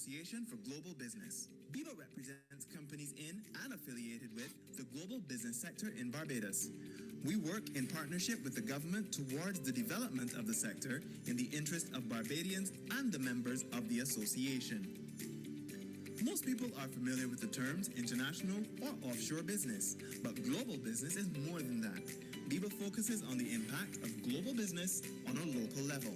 Association for Global Business. BIBA represents companies in and affiliated with the global business sector in Barbados. We work in partnership with the government towards the development of the sector in the interest of Barbadians and the members of the association. Most people are familiar with the terms international or offshore business, but global business is more than that. BIBA focuses on the impact of global business on a local level.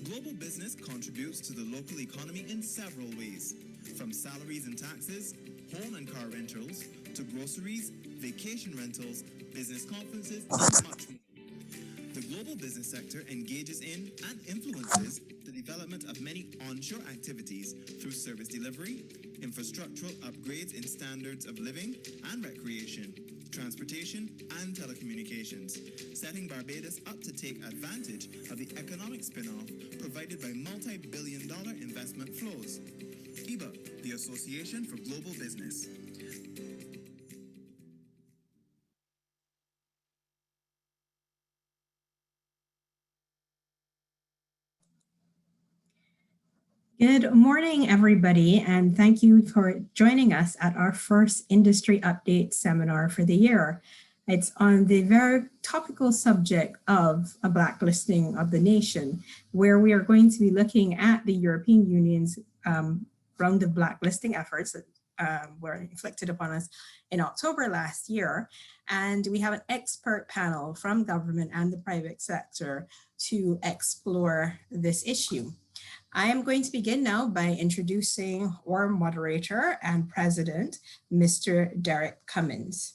Global business contributes to the local economy in several ways, from salaries and taxes, home and car rentals, to groceries, vacation rentals, business conferences, and much more. The global business sector engages in and influences the development of many onshore activities through service delivery, infrastructural upgrades in standards of living and recreation, transportation, and telecommunications, setting Barbados up to take advantage of the economic spin-off provided by multi-billion-dollar investment flows. BIBA, the Association for Global Business. Good morning, everybody, and thank you for joining us at our first Industry Update seminar for the year. It's on the very topical subject of a blacklisting of the nation, where we are going to be looking at the European Union's round of blacklisting efforts that were inflicted upon us in October last year. And we have an expert panel from government and the private sector to explore this issue. I am going to begin now by introducing our moderator and president, Mr. Derek Cummins.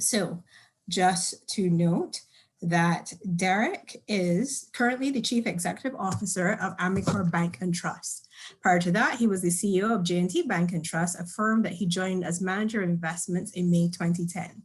So just to note that Derek is currently the Chief Executive Officer of Amicor Bank and Trust. Prior to that, he was the CEO of J&T Bank and Trust, a firm that he joined as Manager of Investments in May 2010.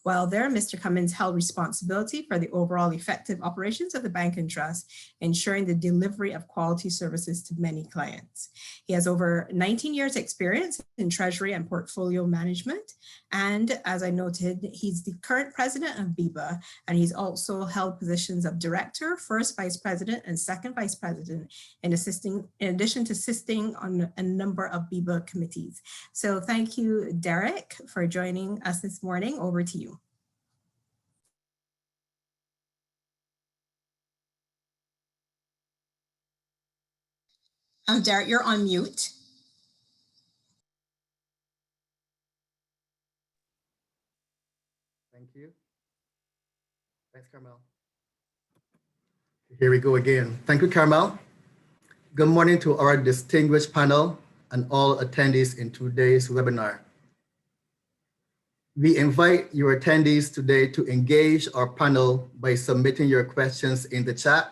While there, Mr. Cummins held responsibility for the overall effective operations of the bank and trust, ensuring the delivery of quality services to many clients. He has over 19 years experience in treasury and portfolio management. And as I noted, he's the current president of BIBA, and he's also held positions of director, first vice president, and second vice president, in addition to assisting on a number of BIBA committees. So thank you, Derek, for joining us this morning. Over to you. Derek, you're on mute. Thank you. Thanks, Carmel. Here we go again. Thank you, Carmel. Good morning to our distinguished panel and all attendees in today's webinar. We invite your attendees today to engage our panel by submitting your questions in the chat,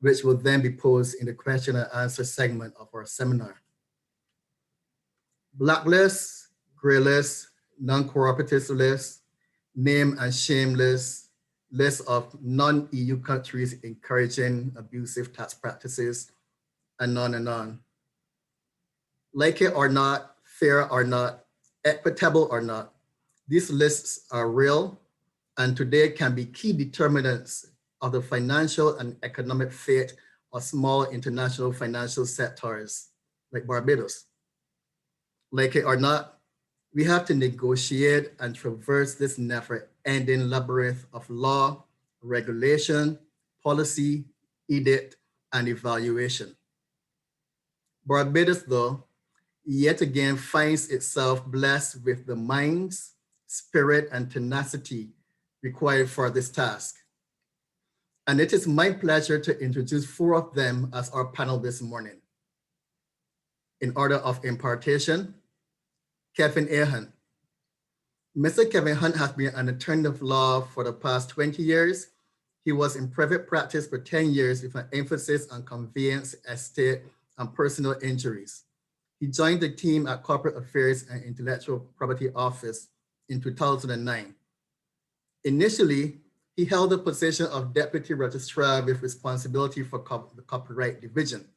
which will then be posed in the question and answer segment of our seminar. Blacklist, gray list, non-cooperative list, name and shame list, list of non-EU countries encouraging abusive tax practices, and on and on. Like it or not, fair or not, equitable or not, these lists are real and today can be key determinants of the financial and economic fate of small international financial sectors like Barbados. Like it or not, we have to negotiate and traverse this never-ending labyrinth of law, regulation, policy, edict, and evaluation. Barbados, though, yet again finds itself blessed with the minds, spirit, and tenacity required for this task. And it is my pleasure to introduce 4 of them as our panel this morning. In order of impartation, Kevin A. Hunt. Mr. Kevin Hunt has been an attorney of law for the past 20 years. He was in private practice for 10 years with an emphasis on conveyance, estate, and personal injuries. He joined the team at Corporate Affairs and Intellectual Property Office in 2009. Initially, he held the position of Deputy Registrar with responsibility for the Copyright Division.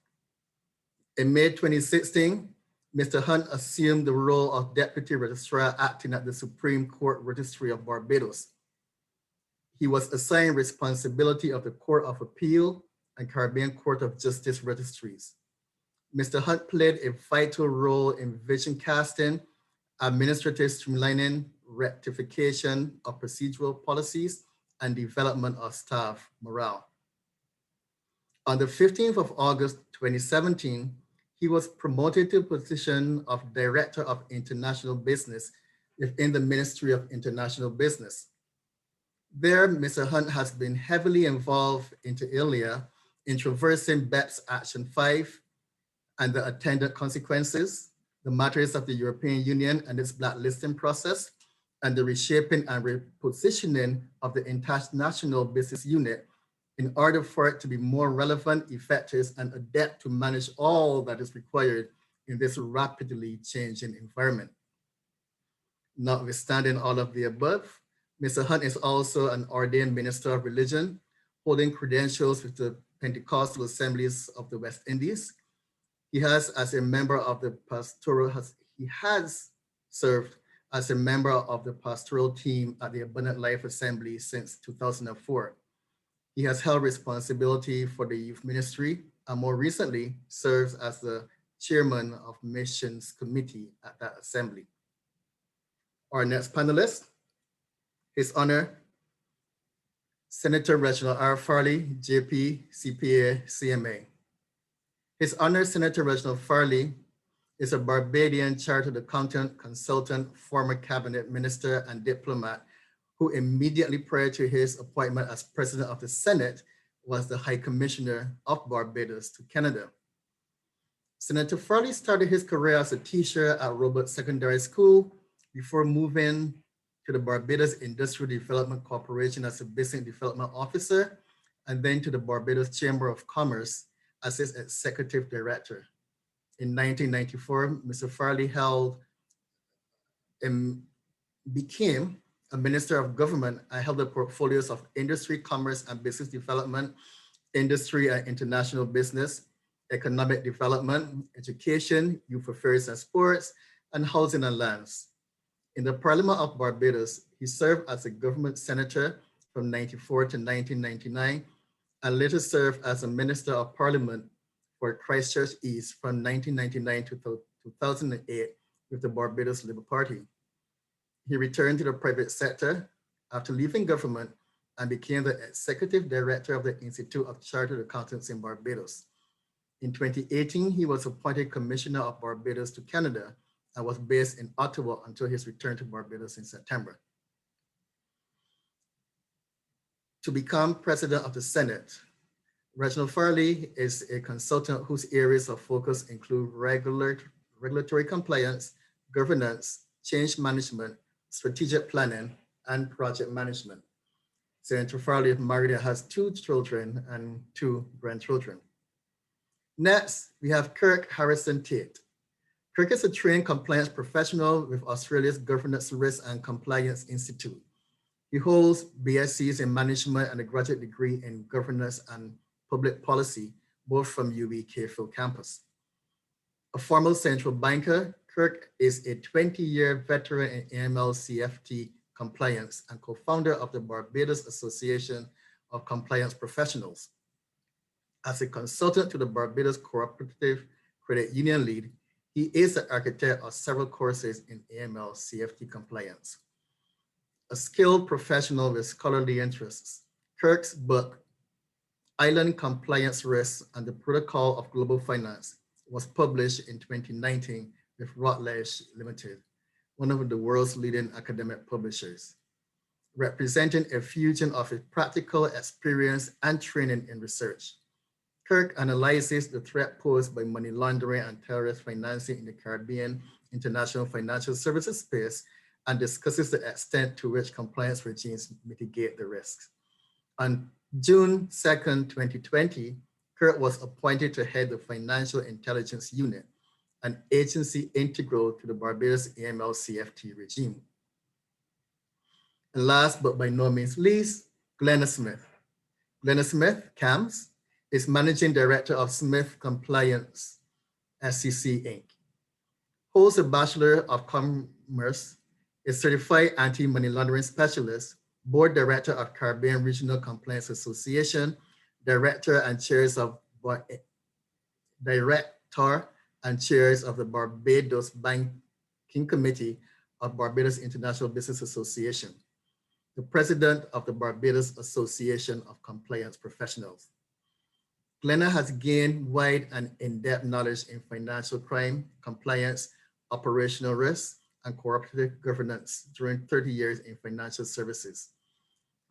In May 2016, Mr. Hunt assumed the role of Deputy Registrar acting at the Supreme Court Registry of Barbados. He was assigned responsibility of the Court of Appeal and Caribbean Court of Justice registries. Mr. Hunt played a vital role in vision casting, administrative streamlining, rectification of procedural policies, and development of staff morale. On the 15th of August 2017, he was promoted to the position of Director of International Business within the Ministry of International Business. There, Mr. Hunt has been heavily involved inter alia in traversing BEPS Action 5 and the attendant consequences, the matters of the European Union and its blacklisting process, and the reshaping and repositioning of the international business unit in order for it to be more relevant, effective, and adept to manage all that is required in this rapidly changing environment. Notwithstanding all of the above, Mr. Hunt is also an ordained minister of religion, holding credentials with the Pentecostal Assemblies of the West Indies. He has, as a member of the pastoral, he has served as a member of the pastoral team at the Abundant Life Assembly since 2004. He has held responsibility for the youth ministry and more recently serves as the chairman of missions committee at that assembly. Our next panelist, His Honor, Senator Reginald R. Farley, JP, CPA, CMA. His Honor, Senator Reginald Farley is a Barbadian chartered accountant, consultant, former cabinet minister, and diplomat who immediately prior to his appointment as President of the Senate was the High Commissioner of Barbados to Canada. Senator Farley started his career as a teacher at Roebuck Secondary School before moving to the Barbados Industry Development Corporation as a business development officer, and then to the Barbados Chamber of Commerce as its executive director. In 1994, Mr. Farley held and became a minister of government. I held the portfolios of industry, commerce, and business development, industry and international business, economic development, education, youth affairs and sports, and housing and lands. In the Parliament of Barbados, he served as a government senator from 1994 to 1999, and later served as a minister of parliament for Christchurch East from 1999 to 2008 with the Barbados Labour Party. He returned to the private sector after leaving government and became the executive director of the Institute of Chartered Accountants in Barbados. In 2018, he was appointed Commissioner of Barbados to Canada and was based in Ottawa until his return to Barbados in September. To become President of the Senate, Reginald Farley is a consultant whose areas of focus include regulatory compliance, governance, change management, strategic planning, and project management. Senator Farley is married and has 2 children and 2 grandchildren. Next, we have Kirk Harrison Tate. Kirk is a trained compliance professional with Australia's Governance Risk and Compliance Institute. He holds BScs in management and a graduate degree in governance and public policy, both from UWI Cayfield campus. A former central banker, Kirk is a 20-year veteran in AML CFT compliance and co-founder of the Barbados Association of Compliance Professionals. As a consultant to the Barbados Cooperative Credit Union Lead, he is the architect of several courses in AML CFT compliance. A skilled professional with scholarly interests, Kirk's book, Island Compliance Risks and the Protocol of Global Finance, was published in 2019 with Routledge Limited, one of the world's leading academic publishers, representing a fusion of his practical experience and training in research. Kirk analyzes the threat posed by money laundering and terrorist financing in the Caribbean international financial services space and discusses the extent to which compliance regimes mitigate the risks. On June 2nd, 2020, Kirk was appointed to head the Financial Intelligence Unit, an agency integral to the Barbados AML CFT regime. And last but by no means least, Glenna Smith. Glenna Smith, CAMS, is Managing Director of Smith Compliance, SCC Inc. Holds a Bachelor of Commerce, is Certified Anti-Money Laundering Specialist, Board Director of Caribbean Regional Compliance Association, Director and Chairs of Director and chairs of the Barbados Banking Committee of Barbados International Business Association, the president of the Barbados Association of Compliance Professionals. Glenna has gained wide and in-depth knowledge in financial crime, compliance, operational risk, and cooperative governance during 30 years in financial services.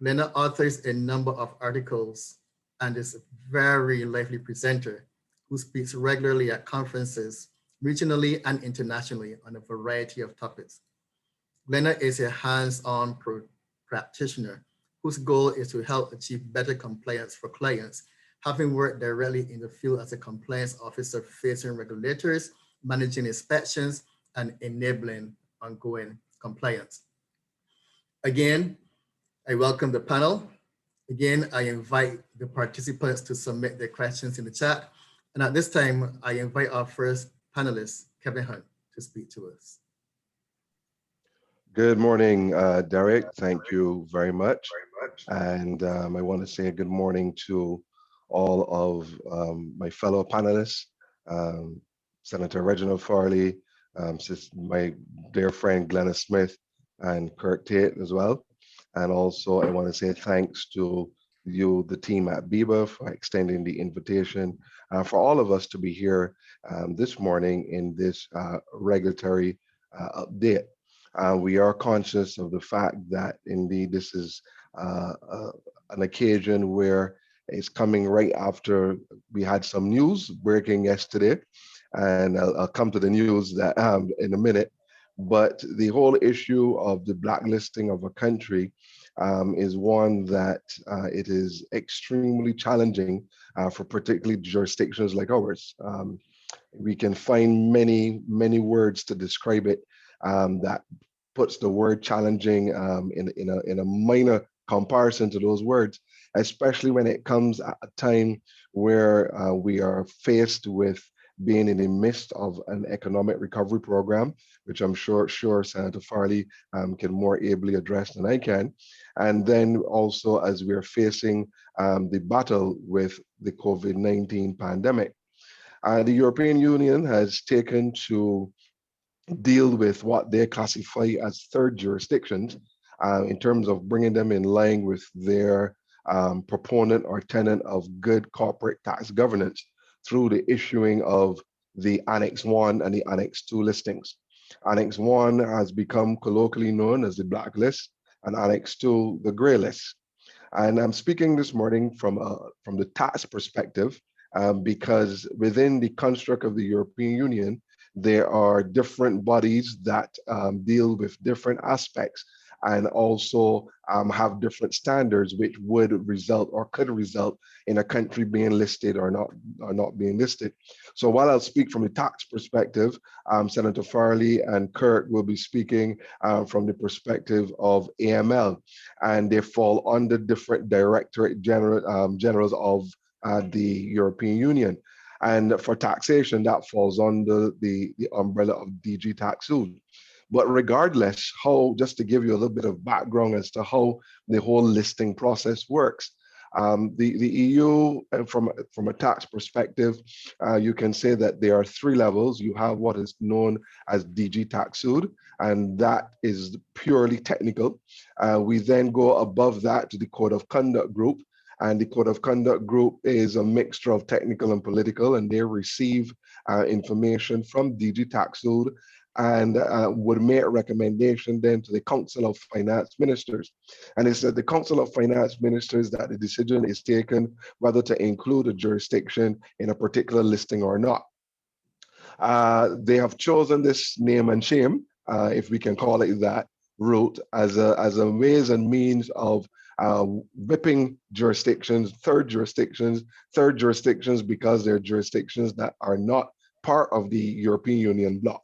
Glenna authors a number of articles and is a very lively presenter who speaks regularly at conferences, regionally and internationally, on a variety of topics. Glenna is a hands-on practitioner whose goal is to help achieve better compliance for clients, having worked directly in the field as a compliance officer facing regulators, managing inspections, and enabling ongoing compliance. Again, I welcome the panel. Again, I invite the participants to submit their questions in the chat. And at this time, I invite our first panelist, Kevin Hunt, to speak to us. Good morning, Derek. Thank you very much. And I want to say good morning to all of my fellow panelists, Senator Reginald Farley, my dear friend Glenna Smith, and Kirk Tate as well. And also I want to say thanks to you, the team at BIBA, for extending the invitation for all of us to be here this morning in this regulatory update. We are conscious of the fact that indeed this is an occasion where it's coming right after we had some news breaking yesterday, and I'll come to the news that in a minute. But the whole issue of the blacklisting of a country is one that it is extremely challenging for particularly jurisdictions like ours. We can find many words to describe it that puts the word challenging in a minor comparison to those words, especially when it comes at a time where we are faced with being in the midst of an economic recovery program, which I'm sure Senator Farley can more ably address than I can. And then also as we are facing the battle with the COVID-19 pandemic. The European Union has taken to deal with what they classify as third jurisdictions in terms of bringing them in line with their proponent or tenet of good corporate tax governance through the issuing of the Annex 1 and the Annex 2 listings. Annex 1 has become colloquially known as the blacklist, and Annex 2 the grey list. And I'm speaking this morning from the tax perspective because within the construct of the European Union, there are different bodies that deal with different aspects and also have different standards, which would result or could result in a country being listed or not being listed. So while I'll speak from the tax perspective, Senator Farley and Kirk will be speaking from the perspective of AML, and they fall under different directorate generals of the European Union. And for taxation, that falls under the umbrella of DG Taxud. But regardless, just to give you a little bit of background as to how the whole listing process works, the EU, from a tax perspective, you can say that there are three levels. You have what is known as DG Taxud, and that is purely technical. We then go above that to the Code of Conduct group, and the Code of Conduct group is a mixture of technical and political, and they receive information from DG Taxud and would make a recommendation then to the Council of Finance Ministers. And it's at the Council of Finance Ministers that the decision is taken whether to include a jurisdiction in a particular listing or not. They have chosen this name and shame, if we can call it that, route as a ways and means of whipping jurisdictions, third jurisdictions because they're jurisdictions that are not part of the European Union bloc,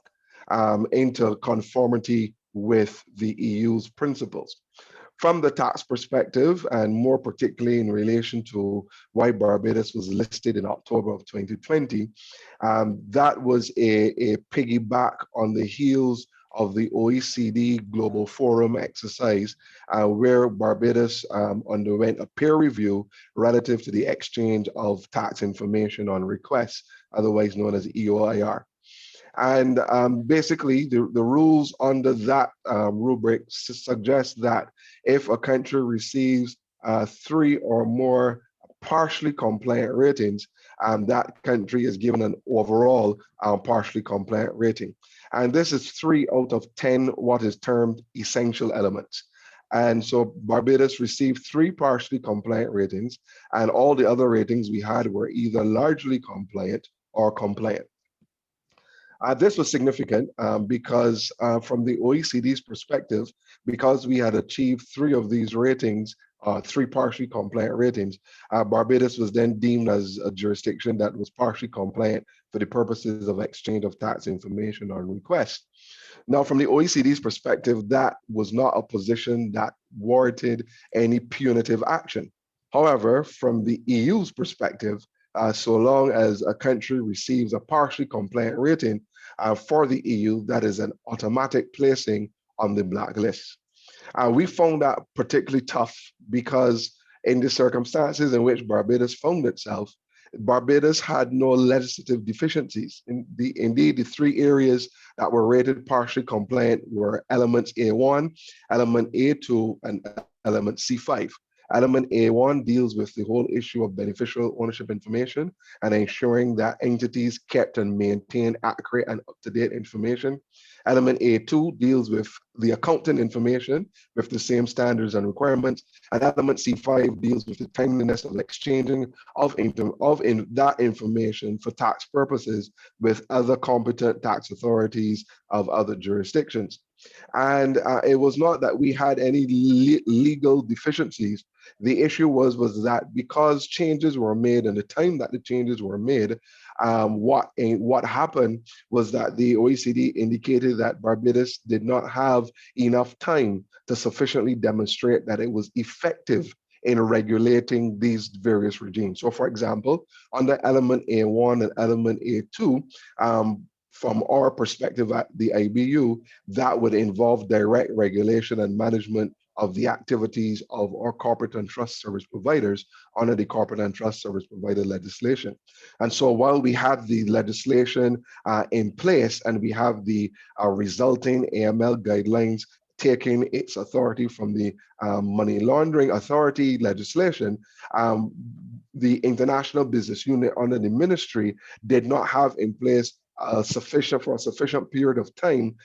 into conformity with the EU's principles. From the tax perspective, and more particularly in relation to why Barbados was listed in October of 2020, that was a piggyback on the heels of the OECD Global Forum exercise, where Barbados underwent a peer review relative to the exchange of tax information on request, otherwise known as EOIR. And basically, the rules under that rubric suggest that if a country receives 3 or more partially compliant ratings, that country is given an overall partially compliant rating. And this is 3 out of 10 what is termed essential elements. And so Barbados received 3 partially compliant ratings, and all the other ratings we had were either largely compliant or compliant. This was significant because from the OECD's perspective, because we had achieved 3 of these ratings, 3 partially compliant ratings, Barbados was then deemed as a jurisdiction that was partially compliant for the purposes of exchange of tax information on request. Now, from the OECD's perspective, that was not a position that warranted any punitive action. However, from the EU's perspective, so long as a country receives a partially compliant rating for the EU, that is an automatic placing on the blacklist. We found that particularly tough because in the circumstances in which Barbados found itself, Barbados had no legislative deficiencies. Indeed, the 3 areas that were rated partially compliant were elements A1, element A2, and element C5. Element A1 deals with the whole issue of beneficial ownership information and ensuring that entities kept and maintained accurate and up-to-date information. Element A2 deals with the accounting information with the same standards and requirements. And element C5 deals with the timeliness of exchanging of that information for tax purposes with other competent tax authorities of other jurisdictions. And it was not that we had any legal deficiencies. The issue was that because changes were made and the time that the changes were made, what happened was that the OECD indicated that Barbados did not have enough time to sufficiently demonstrate that it was effective in regulating these various regimes. So for example, under element A1 and element A2, from our perspective at the IBU, that would involve direct regulation and management of the activities of our corporate and trust service providers under the corporate and trust service provider legislation. And so while we have the legislation in place and we have the resulting AML guidelines taking its authority from the money laundering authority legislation, the international business unit under the ministry did not have in place for a sufficient period of time,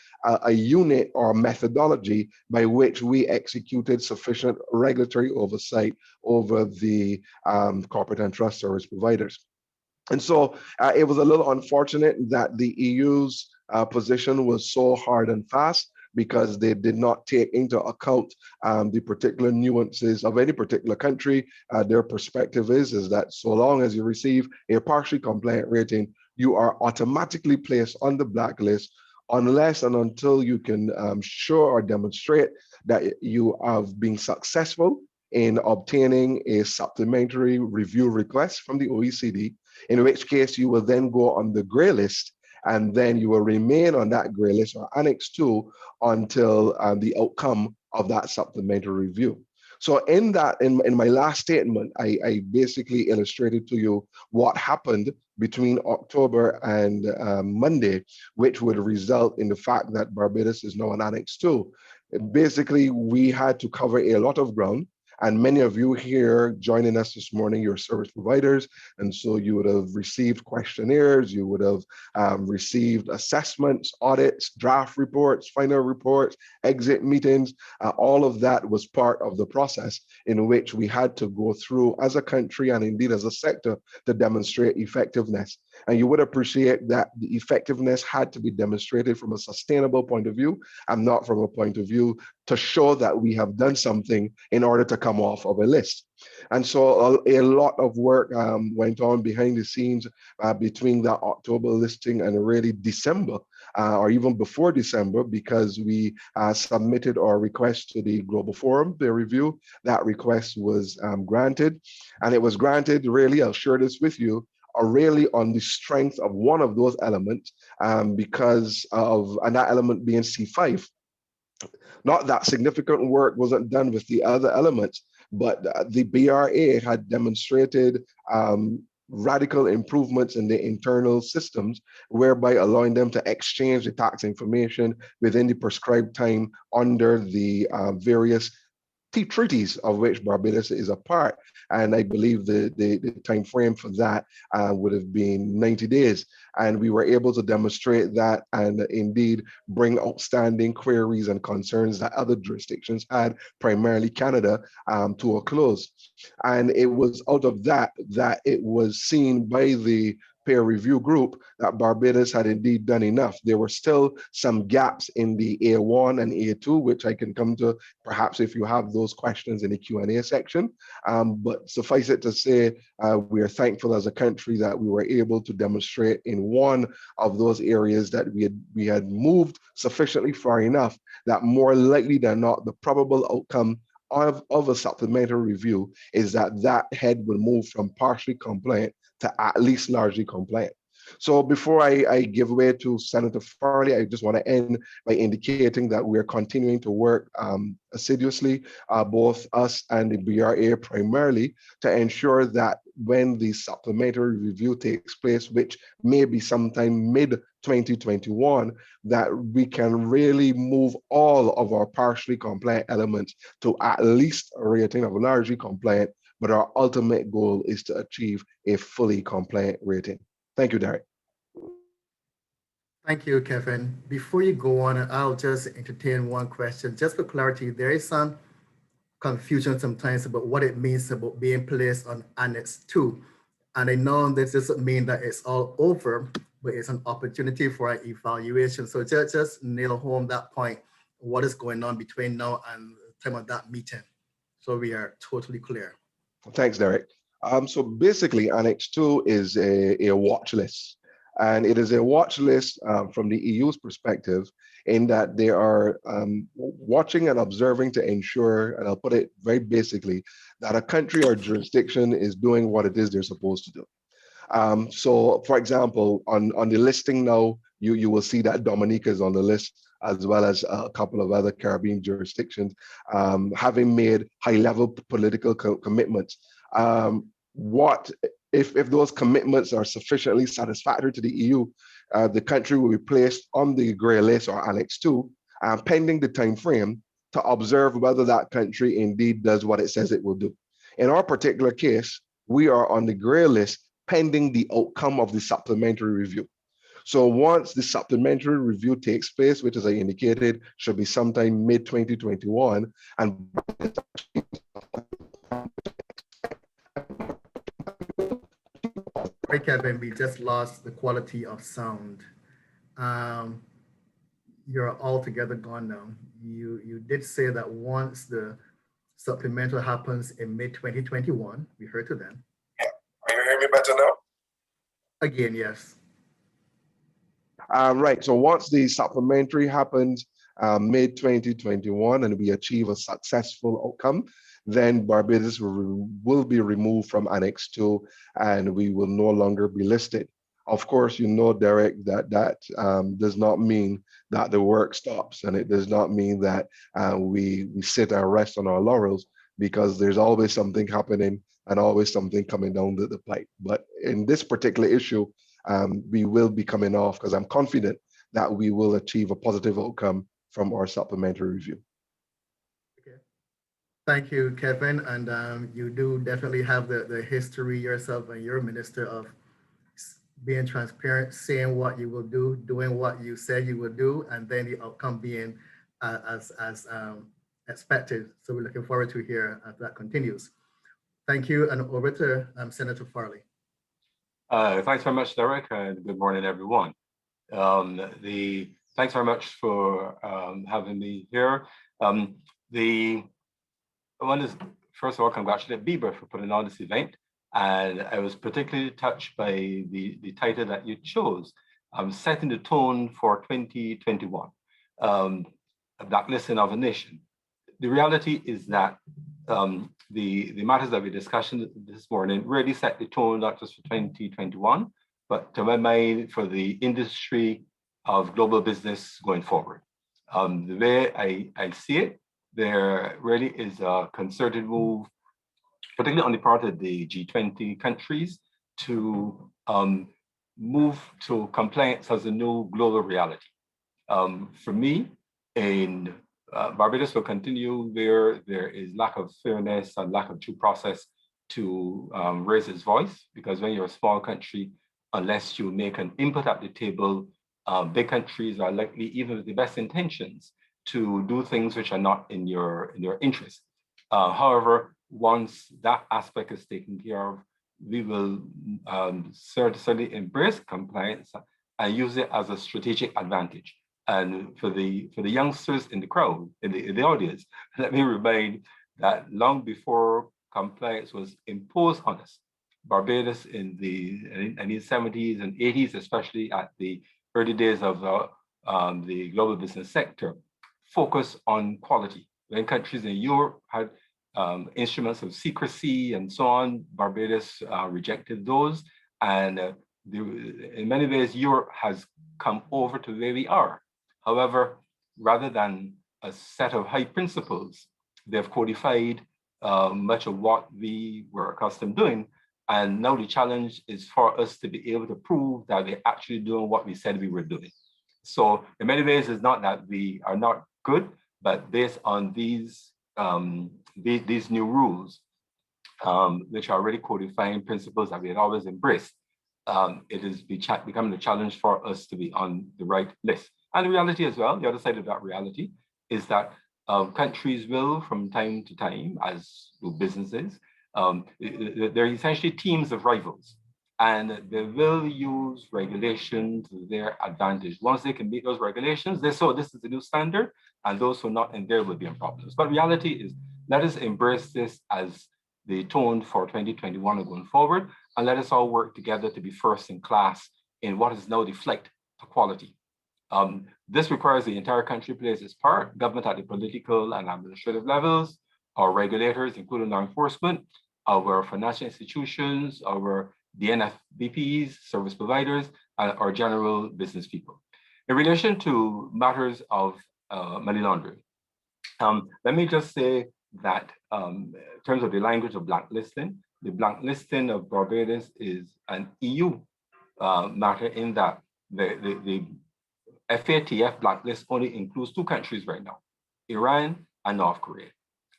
a unit or methodology by which we executed sufficient regulatory oversight over the corporate and trust service providers. And so it was a little unfortunate that the EU's position was so hard and fast because they did not take into account the particular nuances of any particular country. Their perspective is that so long as you receive a partially compliant rating, you are automatically placed on the blacklist unless and until you can show or demonstrate that you have been successful in obtaining a supplementary review request from the OECD, in which case you will then go on the gray list, and then you will remain on that gray list or Annex 2 until the outcome of that supplementary review. So in my last statement, I basically illustrated to you what happened between October and Monday, which would result in the fact that Barbados is now an Annex 2. Basically, we had to cover a lot of ground. And many of you here joining us this morning, you're service providers. And so you would have received questionnaires, you would have received assessments, audits, draft reports, final reports, exit meetings. All of that was part of the process in which we had to go through as a country and indeed as a sector to demonstrate effectiveness. And you would appreciate that the effectiveness had to be demonstrated from a sustainable point of view and not from a point of view to show that we have done something in order to come off of a list. And so a lot of work went on behind the scenes between that October listing and really December, or even before December, because we submitted our request to the Global Forum, their review. That request was granted, and it was granted, really, I'll share this with you, are really on the strength of one of those elements, and that element being C5. Not that significant work wasn't done with the other elements, but the BRA had demonstrated radical improvements in the internal systems, whereby allowing them to exchange the tax information within the prescribed time under the various treaties of which Barbados is a part. And I believe the time frame for that would have been 90 days. And we were able to demonstrate that and indeed bring outstanding queries and concerns that other jurisdictions had, primarily Canada, to a close. And it was out of that it was seen by the peer review group that Barbados had indeed done enough. There were still some gaps in the A1 and A2, which I can come to perhaps if you have those questions in the Q&A section. But suffice it to say, we are thankful as a country that we were able to demonstrate in one of those areas that we had moved sufficiently far enough that more likely than not, the probable outcome of a supplementary review is that head will move from partially compliant to at least largely compliant. So before I give way to Senator Farley, I just want to end by indicating that we are continuing to work assiduously, both us and the BRA primarily, to ensure that when the supplementary review takes place, which may be sometime mid-2021, that we can really move all of our partially compliant elements to at least a rating of largely compliant, but our ultimate goal is to achieve a fully compliant rating. Thank you, Derek. Thank you, Kevin. Before you go on, I'll just entertain one question. Just for clarity, there is some confusion sometimes about what it means about being placed on Annex 2. And I know this doesn't mean that it's all over, but it's an opportunity for an evaluation. So just nail home that point, what is going on between now and the time of that meeting, so we are totally clear. Thanks, Derek. So basically, Annex 2 is a watch list. And it is a watch list from the EU's perspective, in that they are watching and observing to ensure, and I'll put it very basically, that a country or jurisdiction is doing what it is they're supposed to do. So, for example, on the listing now, you will see that Dominica is on the list, as well as a couple of other Caribbean jurisdictions, having made high-level political commitments. If those commitments are sufficiently satisfactory to the EU, the country will be placed on the grey list or Annex 2, pending the time frame to observe whether that country indeed does what it says it will do. In our particular case, we are on the grey list pending the outcome of the supplementary review. So once the supplementary review takes place, which as I indicated, should be sometime mid-2021, and Right, Kevin, we just lost the quality of sound. You're altogether gone now. You did say that once the supplemental happens in mid-2021, we heard to them. Are you hearing me better now? Again, yes. Right, so once the supplementary happens mid-2021 and we achieve a successful outcome, then Barbados will be removed from Annex 2 and we will no longer be listed. Of course, you know, Derek, that does not mean that the work stops, and it does not mean that we sit and rest on our laurels, because there's always something happening and always something coming down the pipe. But in this particular issue, we will be coming off, because I'm confident that we will achieve a positive outcome from our supplementary review. Okay. Thank you, Kevin. And you do definitely have the history yourself and your minister of being transparent, saying what you will do, doing what you said you will do, and then the outcome being as expected. So we're looking forward to hear as that continues. Thank you, and over to Senator Farley. Thanks very much, Derek, and good morning, everyone. Thanks very much for having me here. I want to first of all congratulate BIBA for putting on this event, and I was particularly touched by the title that you chose, setting the tone for 2021, Blacklisting of a Nation. The reality is that the matters that we discussed this morning really set the tone, not just for 2021, but to my mind, for the industry of global business going forward. The way I see it, there really is a concerted move, particularly on the part of the G20 countries, to move to compliance as a new global reality. For me, in Barbados will continue where there is lack of fairness and lack of due process to raise its voice, because when you're a small country, unless you make an input at the table, big countries are likely, even with the best intentions, to do things which are not in your interest. However, once that aspect is taken care of, we will certainly embrace compliance and use it as a strategic advantage. And for the youngsters in the crowd, in the audience, let me remind that long before compliance was imposed on us, Barbados in the 70s and 80s, especially at the early days of the global business sector, focused on quality. When countries in Europe had instruments of secrecy and so on, Barbados rejected those. And in many ways, Europe has come over to where we are. However, rather than a set of high principles, they've codified much of what we were accustomed doing. And now the challenge is for us to be able to prove that we're actually doing what we said we were doing. So in many ways, it's not that we are not good, but based on these new rules, which are already codifying principles that we had always embraced, it is becoming a challenge for us to be on the right list. And the reality as well, the other side of that reality, is that countries will, from time to time, as do businesses, they're essentially teams of rivals, and they will use regulation to their advantage. Once they can meet those regulations, they say, this is the new standard, and those who are not in there will be in problems. But reality is, let us embrace this as the tone for 2021 and going forward, and let us all work together to be first in class in what is now the flight to quality. This requires the entire country plays its part, government at the political and administrative levels, our regulators, including law enforcement, our financial institutions, our DNFBPs, service providers, and our general business people. In relation to matters of money laundering, let me just say that in terms of the language of blacklisting, the blacklisting of Barbados is an EU matter in that the FATF blacklist only includes 2 countries right now, Iran and North Korea.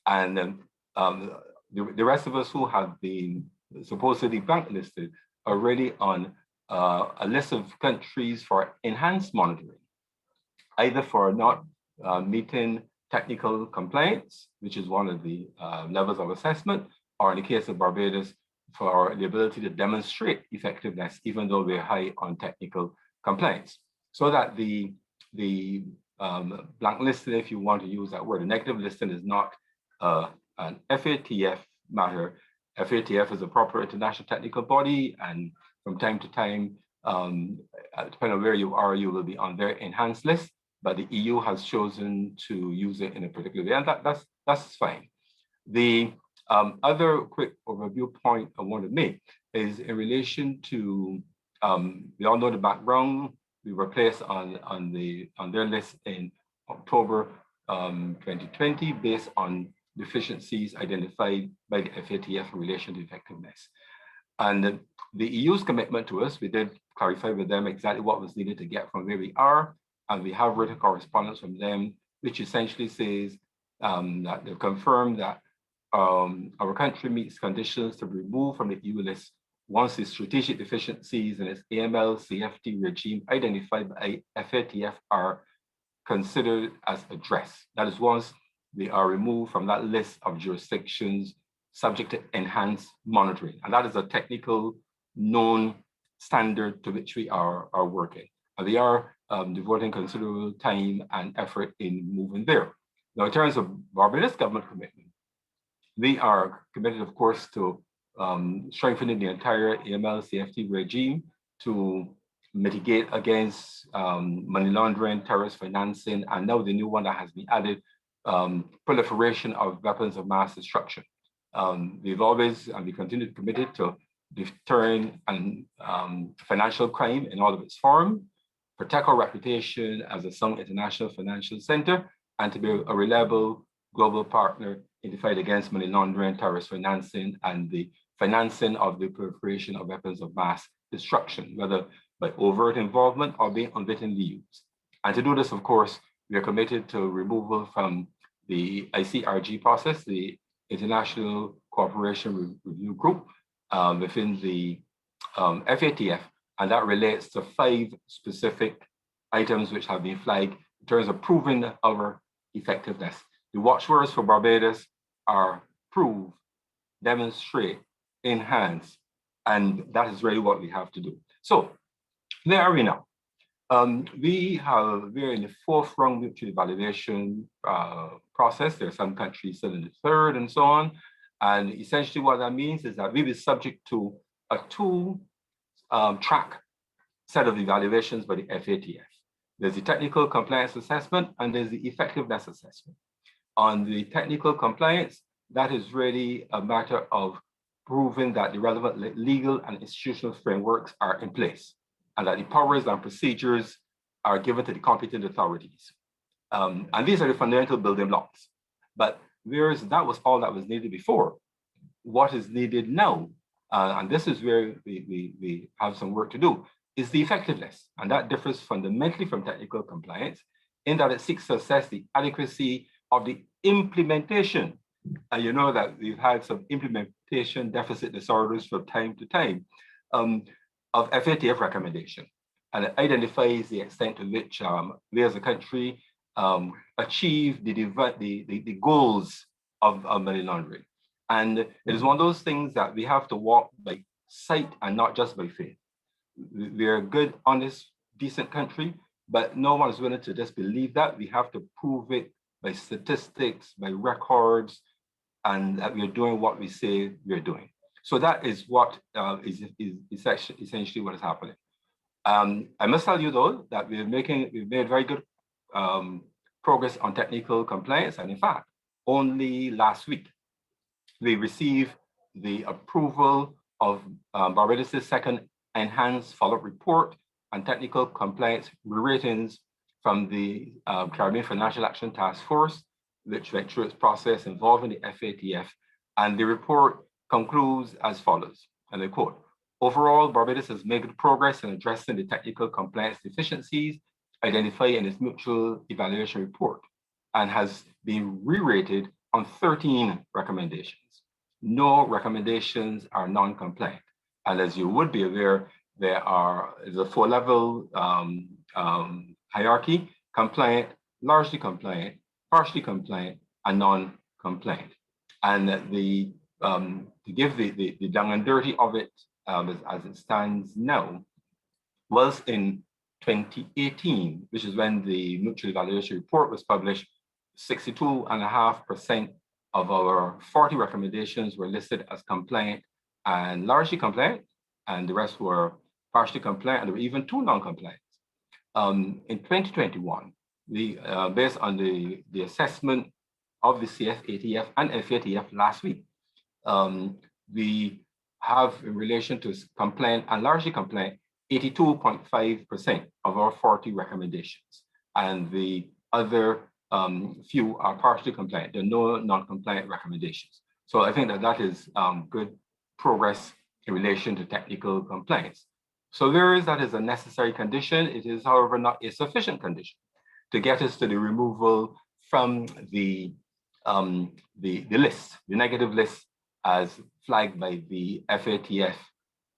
And the rest of us who have been supposedly blacklisted are really on a list of countries for enhanced monitoring, either for not meeting technical compliance, which is one of the levels of assessment, or in the case of Barbados, for the ability to demonstrate effectiveness, even though we're high on technical compliance. So that the blacklisting, if you want to use that word, the negative listing is not an FATF matter. FATF is a proper international technical body, and from time to time, depending on where you are, you will be on their enhanced list, but the EU has chosen to use it in a particular way, and that's fine. The other quick overview point I want to make is in relation to, we all know the background. We were placed on their list in October 2020 based on deficiencies identified by the FATF in relation to effectiveness. And the EU's commitment to us, we did clarify with them exactly what was needed to get from where we are, and we have written correspondence from them, which essentially says that they've confirmed that our country meets conditions to be removed from the EU list once the strategic deficiencies in its AML CFT regime identified by FATF are considered as addressed. That is, once they are removed from that list of jurisdictions subject to enhanced monitoring. And that is a technical known standard to which we are working. And we are devoting considerable time and effort in moving there. Now, in terms of Barbados government commitment, we are committed, of course, to strengthening the entire AML CFT regime to mitigate against money laundering, terrorist financing, and now the new one that has been added proliferation of weapons of mass destruction. We've always, and we continue committed to deterring and financial crime in all of its forms, protect our reputation as a strong international financial center, and to be a reliable global partner in the fight against money laundering, terrorist financing, and the financing of the proliferation of weapons of mass destruction, whether by overt involvement or being unwittingly used. And to do this, of course, we are committed to removal from the ICRG process, the International Cooperation Review Group within the FATF, and that relates to 5 specific items which have been flagged in terms of proving our effectiveness. The watchwords for Barbados are prove, demonstrate, enhance, and that is really what we have to do. So where are we now? We're in the 4th round mutual evaluation process. There are some countries still in the 3rd and so on. And essentially what that means is that we will be subject to a 2-track set of evaluations by the FATF. There's the technical compliance assessment and there's the effectiveness assessment. On the technical compliance, that is really a matter of proving that the relevant legal and institutional frameworks are in place and that the powers and procedures are given to the competent authorities. And these are the fundamental building blocks. But whereas that was all that was needed before, what is needed now, and this is where we have some work to do, is the effectiveness. And that differs fundamentally from technical compliance in that it seeks to assess the adequacy of the implementation. And you know that we've had some implementation deficit disorders from time to time of FATF recommendation. And it identifies the extent to which we as a country achieve the goals of money laundering. And it is one of those things that we have to walk by sight and not just by faith. We're a good, honest, decent country, but no one is willing to just believe that. We have to prove it by statistics, by records, and that we're doing what we say we're doing. So that is what is essentially what is happening. I must tell you though that we've made very good progress on technical compliance, and in fact, only last week we received the approval of Barbados' 2nd enhanced follow-up report and technical compliance ratings from the Caribbean Financial Action Task Force, which went through its process involving the FATF. And the report concludes as follows, and I quote, "Overall, Barbados has made good progress in addressing the technical compliance deficiencies identified in its mutual evaluation report and has been re-rated on 13 recommendations. No recommendations are non-compliant. And as you would be aware, there is a 4-level hierarchy: compliant, largely compliant, partially compliant, and non-compliant. And to give the down and dirty of it as it stands now, was in 2018, which is when the mutual evaluation report was published, 62.5% of our 40 recommendations were listed as compliant and largely compliant, and the rest were partially compliant, and there were even 2 non-compliant. In 2021, based on the assessment of the CFATF and FATF last week, we have, in relation to compliant and largely compliant, 82.5% of our 40 recommendations, and the other few are partially compliant. There are no non-compliant recommendations. So I think that is good progress in relation to technical compliance. So that is a necessary condition. It is, however, not a sufficient condition to get us to the removal from the list, the negative list as flagged by the FATF,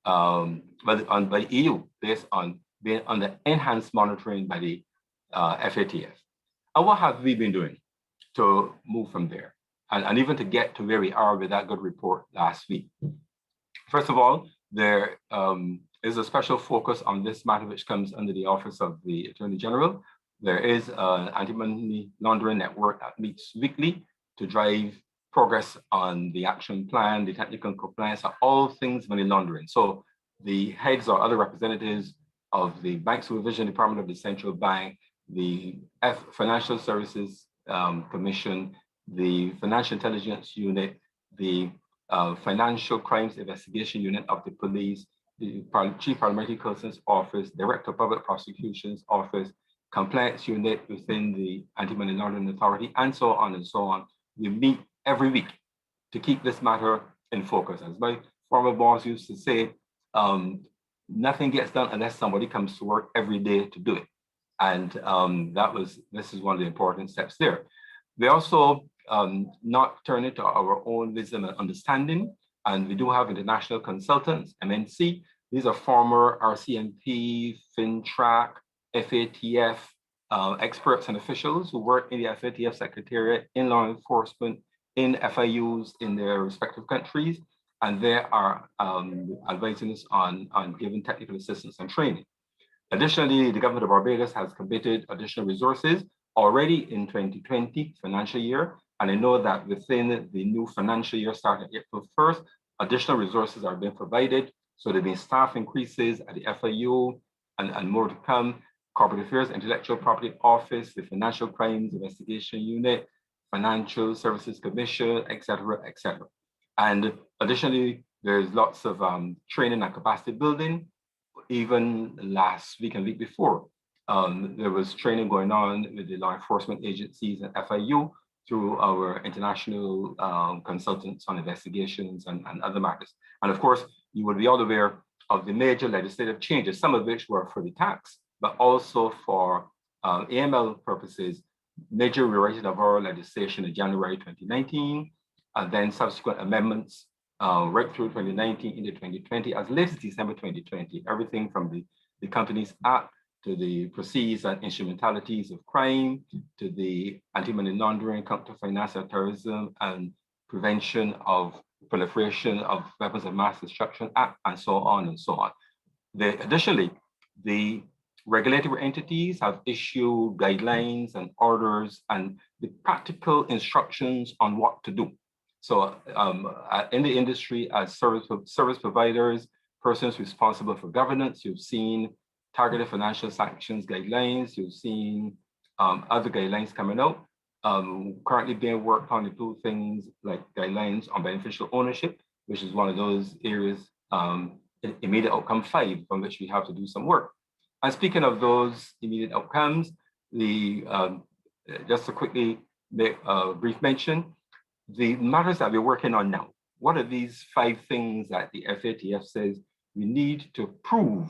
by EU, based on being under enhanced monitoring by the FATF. And what have we been doing to move from there? And even to get to where we are with that good report last week. First of all, there is a special focus on this matter which comes under the Office of the Attorney General. There is an anti-money laundering network that meets weekly to drive progress on the action plan, the technical compliance, of all things money laundering. So the heads or other representatives of the Bank Supervision Department of the Central Bank, the Financial Services Commission, the Financial Intelligence Unit, the Financial Crimes Investigation Unit of the Police, the Chief Parliamentary Counsel's Office, Director of Public Prosecution's Office, Compliance Unit within the Anti Money Laundering Authority, and so on and so on. We meet every week to keep this matter in focus. As my former boss used to say, nothing gets done unless somebody comes to work every day to do it. And this is one of the important steps there. We also not turn it to our own wisdom and understanding. And we do have international consultants, MNC. These are former RCMP, FinTrack, FATF experts and officials who work in the FATF Secretariat, in law enforcement, in FIUs in their respective countries. And they are advising us on giving technical assistance and training. Additionally, the government of Barbados has committed additional resources already in 2020 financial year. And I know that within the new financial year starting April 1st, additional resources are being provided. So there have been staff increases at the FIU and more to come. Corporate Affairs, Intellectual Property Office, the Financial Crimes Investigation Unit, Financial Services Commission, et cetera, et cetera. And additionally, there's lots of training and capacity building. Even last week and week before, there was training going on with the law enforcement agencies and FIU through our international consultants on investigations and other matters. And of course, you will be all aware of the major legislative changes, some of which were for the tax, but also for AML purposes, major rewriting of our legislation in January 2019, and then subsequent amendments right through 2019 into 2020, as late as December 2020, everything from the Companies Act to the proceeds and instrumentalities of crime, to the anti-money laundering, counter-financial terrorism, and prevention of proliferation of weapons of mass destruction Act, and so on and so on. Additionally, the regulatory entities have issued guidelines and orders and the practical instructions on what to do. So in the industry, as service providers, persons responsible for governance, you've seen targeted financial sanctions guidelines, you've seen other guidelines coming out. Currently being worked on to do things like guidelines on beneficial ownership, which is one of those areas, immediate outcome 5, from which we have to do some work. And speaking of those immediate outcomes, just to quickly make a brief mention, the matters that we're working on now, what are these 5 things that the FATF says we need to prove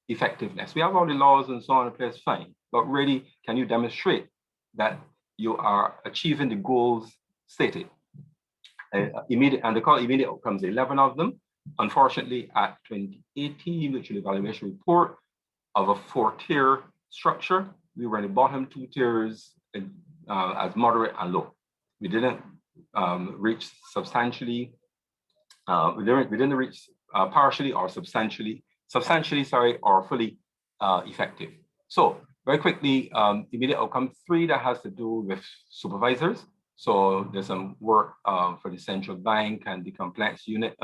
effectiveness? We have all the laws and so on in place, fine, but really, can you demonstrate that you are achieving the goals stated? And they call immediate outcomes, 11 of them. Unfortunately, at 2018, which is the evaluation report of a 4-tier structure, we were in the bottom 2 tiers as moderate and low. We didn't reach substantially, we didn't reach partially or substantially, or fully effective. So very quickly, immediate outcome 3 that has to do with supervisors. So there's some work for the central bank and the compliance unit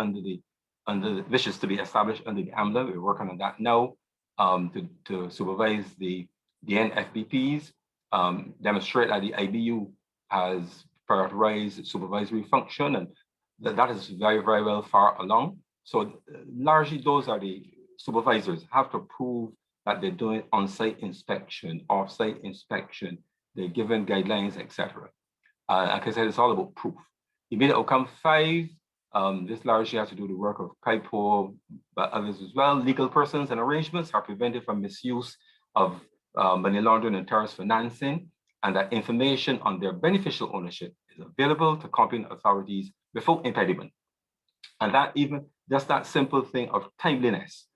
which is to be established under the AMLA. We're working on that now to supervise the NFBPs, demonstrate that the IBU has prioritized supervisory function, and that is very, very well far along. So largely those are the supervisors have to prove that they're doing on-site inspection, off-site inspection, they're given guidelines, etc. Like I said, it's all about proof. Immediate outcome 5, this largely has to do the work of CAIPO, but others as well. Legal persons and arrangements are prevented from misuse of money laundering and terrorist financing, and that information on their beneficial ownership is available to competent authorities without impediment. And that even just that simple thing of timeliness,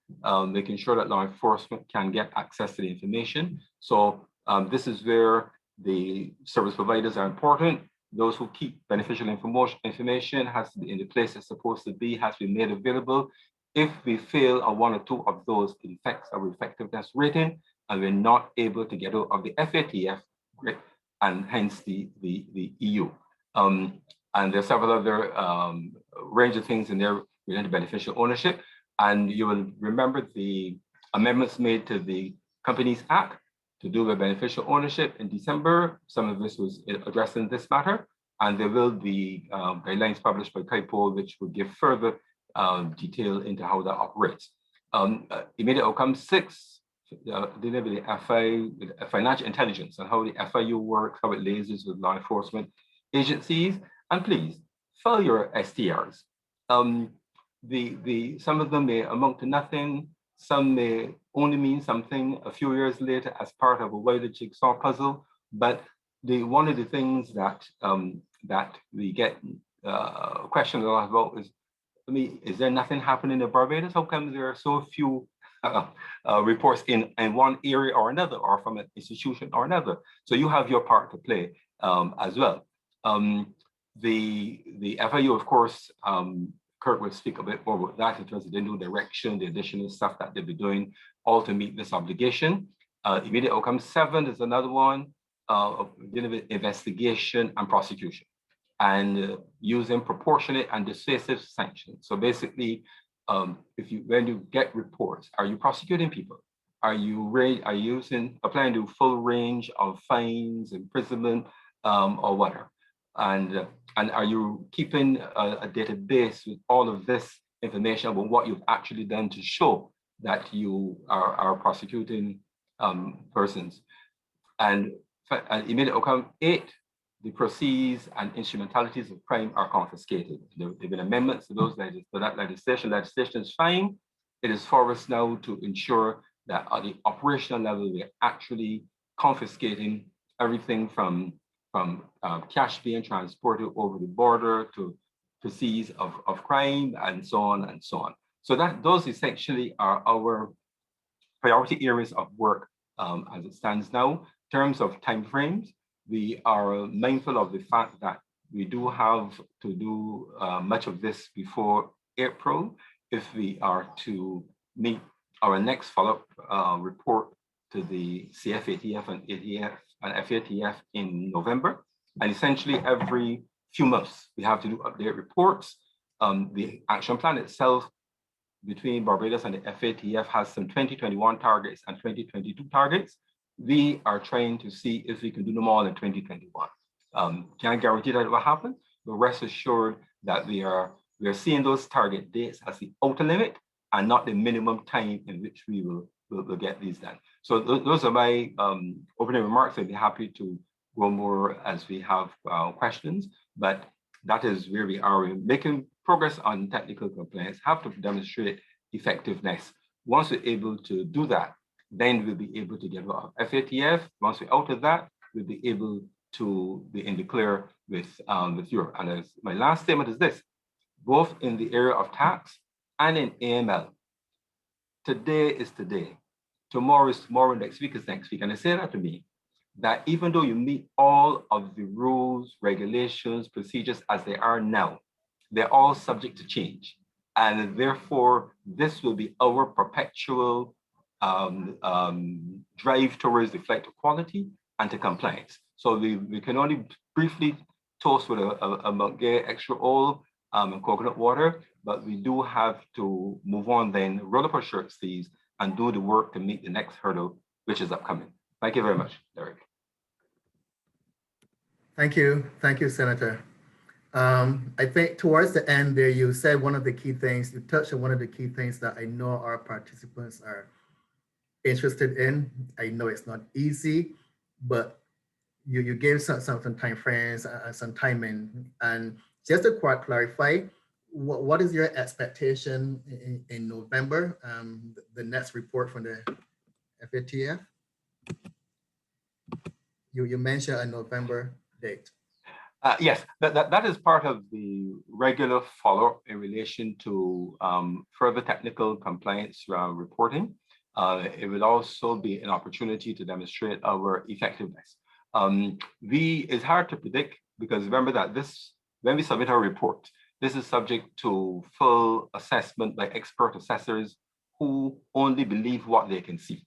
making sure that law enforcement can get access to the information. So this is where the service providers are important. Those who keep beneficial information has to be in the place it's supposed to be, has to be made available. If we fail on 1 or 2 of those, it affects our effectiveness rating, and we're not able to get out of the FATF grid, and hence the EU. And there's several other range of things in there related to beneficial ownership. And you will remember the amendments made to the Companies Act to do with beneficial ownership in December. Some of this was addressing this matter, and there will be guidelines published by CAIPO, which will give further detail into how that operates. Immediate outcome 6, dealing with the FI, financial intelligence, and how the FIU works, how it liaises with law enforcement agencies. And please, file your STRs. Some of them may amount to nothing. Some may only mean something a few years later as part of a wider jigsaw puzzle. But one of the things that that we get questioned a lot about is, I mean, is there nothing happening in Barbados? How come there are so few reports in one area or another, or from an institution or another? So you have your part to play as well. The FIU, of course, Kurt will speak a bit more about that in terms of the new direction, the additional stuff that they'll be doing, all to meet this obligation. Immediate outcome 7 is another one, dealing with investigation and prosecution, and using proportionate and dissuasive sanctions. So basically, when you get reports, are you prosecuting people? Are you applying to full range of fines, imprisonment, or whatever? And are you keeping a database with all of this information about what you've actually done to show that you are prosecuting persons? And immediate outcome 8, the proceeds and instrumentalities of crime are confiscated. There have been amendments to that legislation. Legislation is fine. It is for us now to ensure that at the operational level, we're actually confiscating everything from cash being transported over the border to proceeds of crime, and so on and so on. So those essentially are our priority areas of work as it stands now. In terms of timeframes, we are mindful of the fact that we do have to do much of this before April if we are to meet our next follow-up report to the CFATF and ATF and FATF in November. And essentially every few months, we have to do update reports. The action plan itself between Barbados and the FATF has some 2021 targets and 2022 targets. We are trying to see if we can do them all in 2021. Can't guarantee that it will happen, but rest assured that we are seeing those target dates as the outer limit and not the minimum time in which we will get these done. So those are my opening remarks. I'd be happy to go more as we have questions, but that is where we are. We're making progress on technical compliance, have to demonstrate effectiveness. Once we're able to do that, then we'll be able to get out of FATF. Once we're out of that, we'll be able to be in the clear with Europe. And as my last statement is this, both in the area of tax and in AML, today is today, tomorrow is tomorrow, next week is next week. And I say that to me, that even though you meet all of the rules, regulations, procedures as they are now, they're all subject to change. And therefore, this will be our perpetual drive towards the flight to quality and to compliance. So we can only briefly toast with a Montgay extra oil and coconut water, but we do have to move on then, roll up our shirt sleeves and do the work to meet the next hurdle, which is upcoming. Thank you very much, Derek. Thank you, Senator. I think towards the end there, you said one of the key things, you touched on one of the key things that I know our participants are interested in. I know it's not easy, but you gave some time frames and some timing. And just to quite clarify, what is your expectation in November, the next report from the FATF? You mentioned a November date. Yes, that is part of the regular follow-up in relation to further technical compliance reporting. It will also be an opportunity to demonstrate our effectiveness. It's hard to predict because remember that when we submit our report, this is subject to full assessment by expert assessors who only believe what they can see.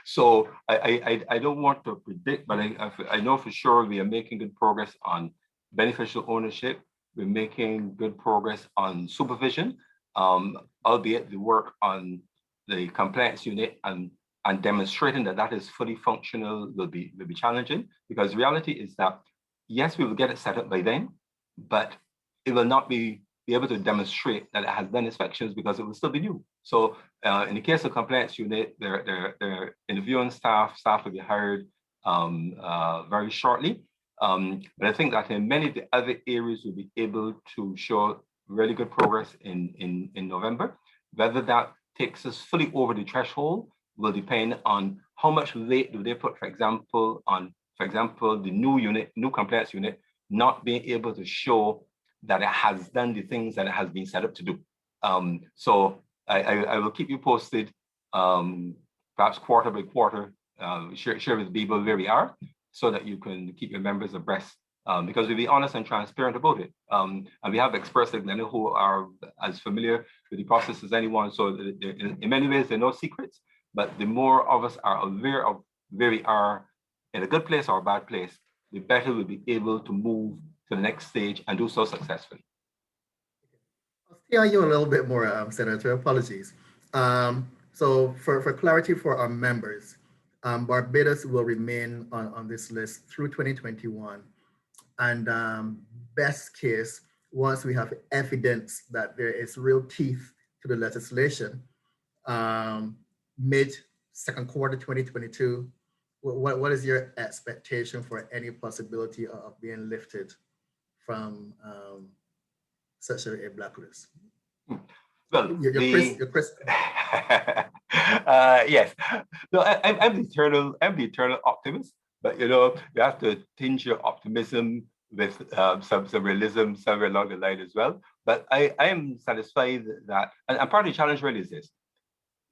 So I don't want to predict, but I know for sure we are making good progress on beneficial ownership. We're making good progress on supervision, albeit the work on the compliance unit and and demonstrating that that is fully functional will be challenging, because reality is that, yes, we will get it set up by then, but it will not be able to demonstrate that it has done inspections because it will still be new. So in the case of compliance unit, their interviewing staff will be hired very shortly. But I think that in many of the other areas, we'll be able to show really good progress in November. Whether that takes us fully over the threshold will depend on how much weight do they put, for example, the new compliance unit not being able to show that it has done the things that it has been set up to do. So I will keep you posted, perhaps quarter by quarter, share with BIBA where we are, so that you can keep your members abreast, because we'll be honest and transparent about it. And we have experts like Glenna who are as familiar with the process as anyone. So in many ways, there are no secrets, but the more of us are aware of where we are in a good place or a bad place, the better we'll be able to move to the next stage and do so successfully. I'll stay on you a little bit more, Senator. Apologies. So for clarity for our members, Barbados will remain on this list through 2021. And best case, once we have evidence that there is real teeth to the legislation, mid second quarter 2022, what is your expectation for any possibility of being lifted from such a blacklist? Well, you're Chris. Yes. No, I'm the eternal optimist, but you have to tinge your optimism with some realism somewhere along the line as well. But I am satisfied that, and part of the challenge really is this,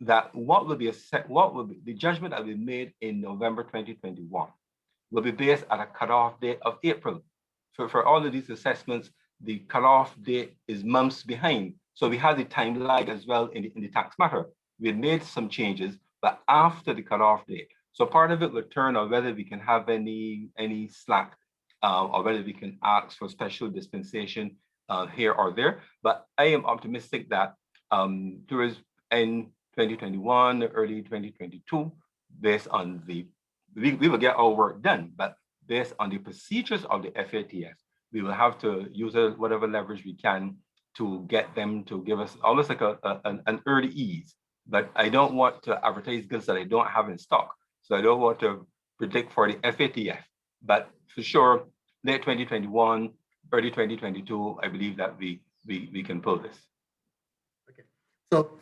that what will be the judgment that will be made in November 2021 will be based at a cutoff date of April. For all of these assessments, the cutoff date is months behind. So we had the time lag as well in the tax matter. We had made some changes, but after the cutoff date. So part of it will turn on whether we can have any slack, or whether we can ask for special dispensation here or there. But I am optimistic that towards end 2021, early 2022, based on we will get our work done, but based on the procedures of the FATF, we will have to use whatever leverage we can to get them to give us almost like an early ease. But I don't want to advertise goods that I don't have in stock. So I don't want to predict for the FATF. But for sure, late 2021, early 2022, I believe that we can pull this. Okay. So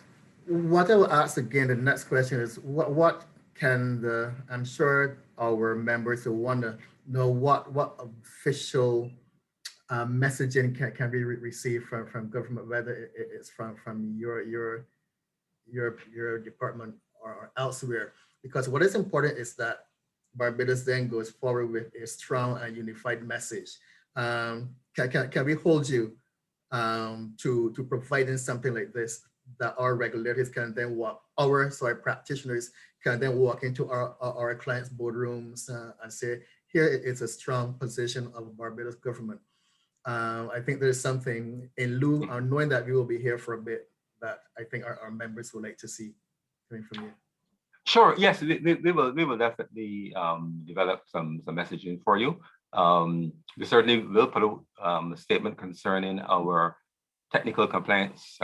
what I will ask again, the next question is, what can I'm sure our members will want to know what official messaging can be received from government, whether it's from your department or elsewhere. Because what is important is that Barbados then goes forward with a strong and unified message. Can we hold you to providing something like this that our regulators can then walk, practitioners can then walk into our clients' boardrooms and say, here is a strong position of Barbados government. I think there's something in lieu of knowing that we will be here for a bit that I think our members would like to see coming from you. Sure. Yes, we will definitely develop some messaging for you. We certainly will put a statement concerning our technical compliance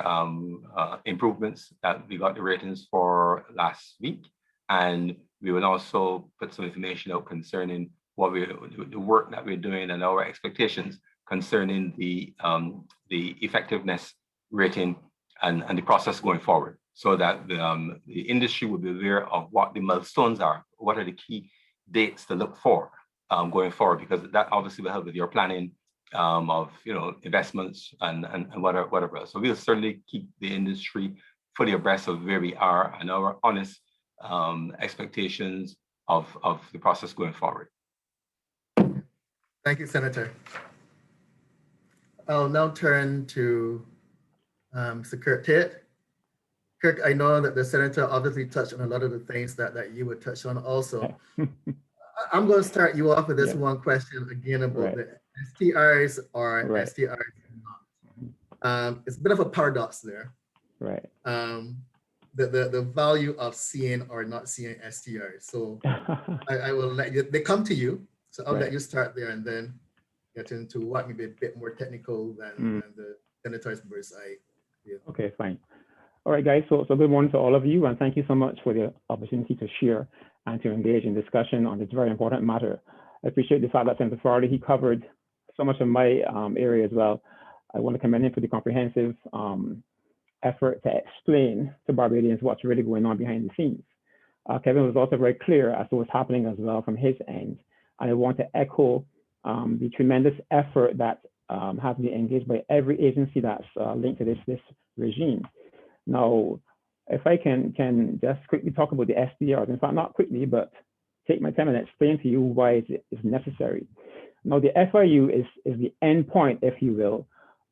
improvements that we got the ratings for last week, and we will also put some information out concerning the work that we're doing and our expectations concerning the effectiveness rating and the process going forward, so that the industry will be aware of what the milestones are, what are the key dates to look for going forward, because that obviously will help with your planning of investments and whatever else. So we'll certainly keep the industry fully abreast of where we are and our honest expectations of the process going forward. Thank you, Senator. I'll now turn to Mr. Kirk Tate. Kirk, I know that the Senator obviously touched on a lot of the things that you would touch on also. I'm going to start you off with this one question again about the STRs or STRs not. It's a bit of a paradox there. Right. the value of seeing or not seeing STRs. So I will let you, they come to you. So I'll let you start there and then get into what may be a bit more technical than the senator's bird's eye view. Okay, fine. All right, guys, so good morning to all of you, and thank you so much for the opportunity to share and to engage in discussion on this very important matter. I appreciate the fact that Senator Farley, he covered so much of my area as well. I want to commend him for the comprehensive effort to explain to Barbadians what's really going on behind the scenes. Kevin was also very clear as to what's happening as well from his end. And I want to echo the tremendous effort that has been engaged by every agency that's linked to this regime. Now, if I can just quickly talk about the SDRs, in fact, not quickly, but take my time and explain to you why it's necessary. Now, the FIU is the endpoint, if you will,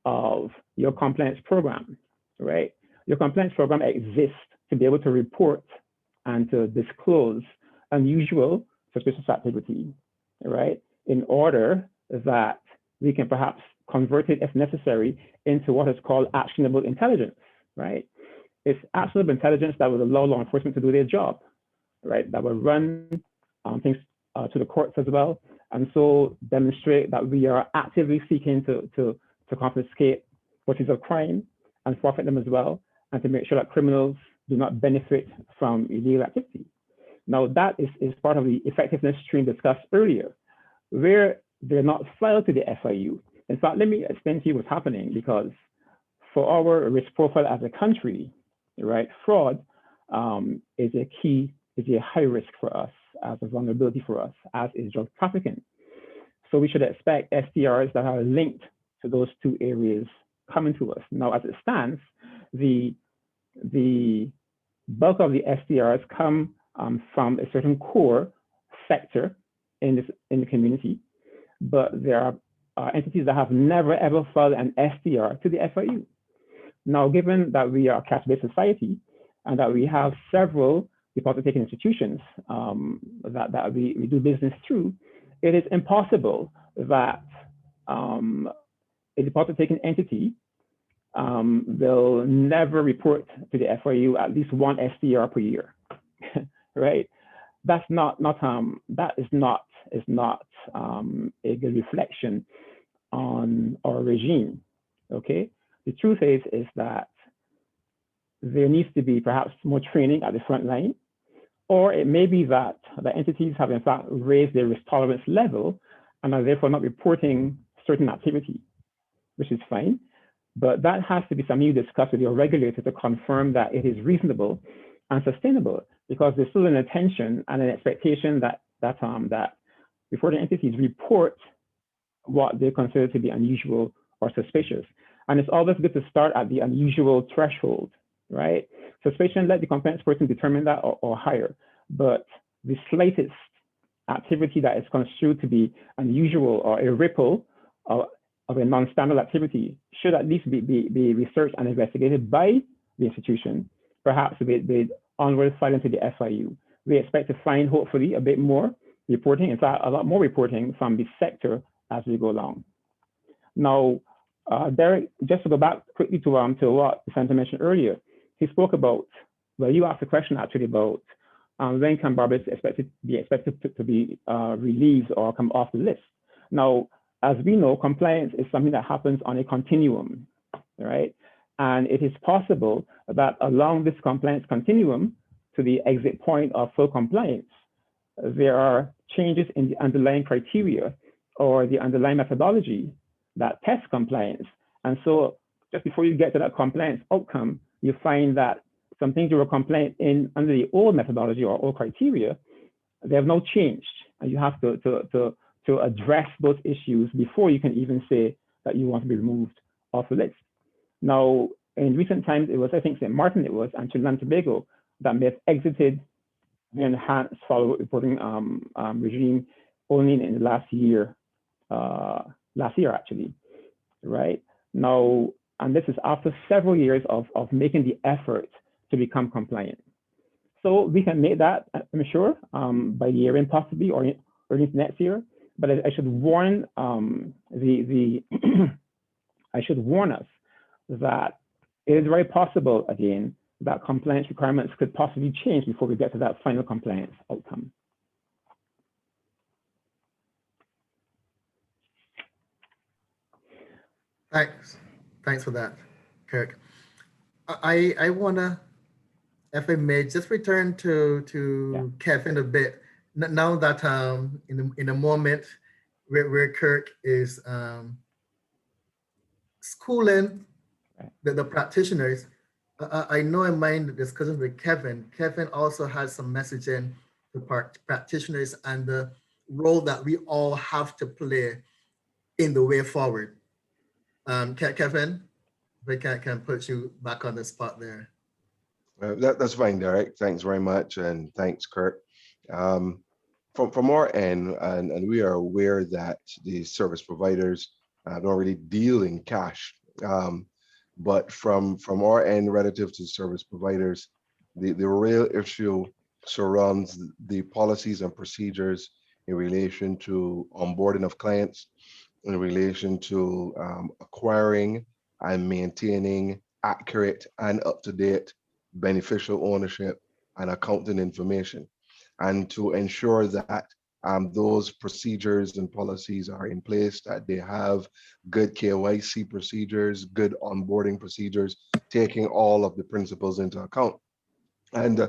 of your compliance program, right? Your compliance program exists to be able to report and to disclose unusual suspicious activity, right? In order that we can perhaps convert it, if necessary, into what is called actionable intelligence, right? It's actionable intelligence that will allow law enforcement to do their job, right? That will run things to the courts as well, and so demonstrate that we are actively seeking to confiscate proceeds of crime and forfeit them as well, and to make sure that criminals do not benefit from illegal activity. Now, that is part of the effectiveness stream discussed earlier, where they're not filed to the FIU. In fact, let me explain to you what's happening, because for our risk profile as a country, right, fraud is a high risk for us, as a vulnerability for us, as is drug trafficking. So we should expect SDRs that are linked to those two areas coming to us. Now, as it stands, the bulk of the SDRs come from a certain core sector in the community, but there are entities that have never ever filed an SDR to the FIU. Now, given that we are a cash-based society and that we have several deposit-taking institutions that we do business through, it is impossible that a deposit-taking entity will never report to the FIU at least one SDR per year, right? That is not a good reflection on our regime, okay? The truth is that there needs to be perhaps more training at the front line, or it may be that the entities have in fact raised their risk tolerance level and are therefore not reporting certain activity, which is fine. But that has to be something you discuss with your regulator to confirm that it is reasonable and sustainable, because there's still an intention and an expectation that reporting entities report what they consider to be unusual or suspicious. And it's always good to start at the unusual threshold, right? Suspicion, let the compliance person determine that or higher. But the slightest activity that is construed to be unusual or a ripple of a non-standard activity should at least be researched and investigated by the institution, perhaps with onward filing to the FIU. We expect to find, hopefully, a bit more reporting, in fact, a lot more reporting from the sector as we go along. Now, Derek, just to go back quickly to what the Senator mentioned earlier, he spoke about, well, you asked a question actually about when can Barbados be expected to be released or come off the list. Now, as we know, compliance is something that happens on a continuum, right? And it is possible that along this compliance continuum to the exit point of full compliance, there are changes in the underlying criteria or the underlying methodology that test compliance. And so just before you get to that compliance outcome, you find that some things you were compliant in under the old methodology or old criteria, they have now changed. And you have to address those issues before you can even say that you want to be removed off the list. Now, in recent times, it was, I think, St. Martin and Trinidad and Tobago that may have exited the enhanced follow-up reporting regime only in the last year actually, right? Now, and this is after several years of making the effort to become compliant. So we can make that, I'm sure, by the year end possibly, or into next year. But I should warn I should warn us that it is very possible, again, that compliance requirements could possibly change before we get to that final compliance outcome. Thanks for that, Kirk. I wanna, if I may, just return to Kevin a bit. Now that in a moment where Kirk is schooling the practitioners, I know in my discussion with Kevin also has some messaging to practitioners and the role that we all have to play in the way forward. Kevin, if I can put you back on the spot there. That's fine, Derek. Thanks very much, and thanks, Kurt. From our end, and we are aware that the service providers don't really deal in cash, but from our end, relative to service providers, the real issue surrounds the policies and procedures in relation to onboarding of clients, in relation to acquiring and maintaining accurate and up-to-date beneficial ownership and accounting information, and to ensure that those procedures and policies are in place, that they have good KYC procedures, good onboarding procedures, taking all of the principles into account. And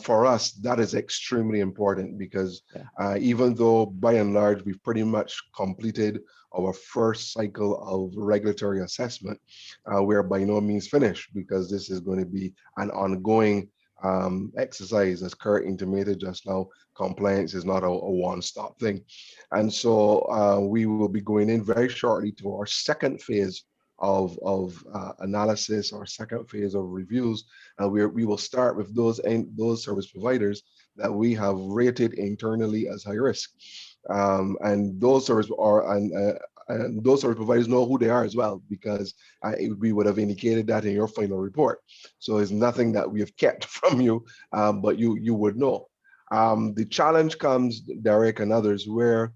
for us, that is extremely important because even though by and large, we've pretty much completed our first cycle of regulatory assessment, we're by no means finished because this is going to be an ongoing exercise. As Kurt intimated just now, compliance is not a one-stop thing. And so we will be going in very shortly to our second phase of analysis, our second phase of reviews. We will start with those service providers that we have rated internally as high risk. And those service providers know who they are as well, because we would have indicated that in your final report. So it's nothing that we have kept from you, but you would know. The challenge comes, Derek and others, where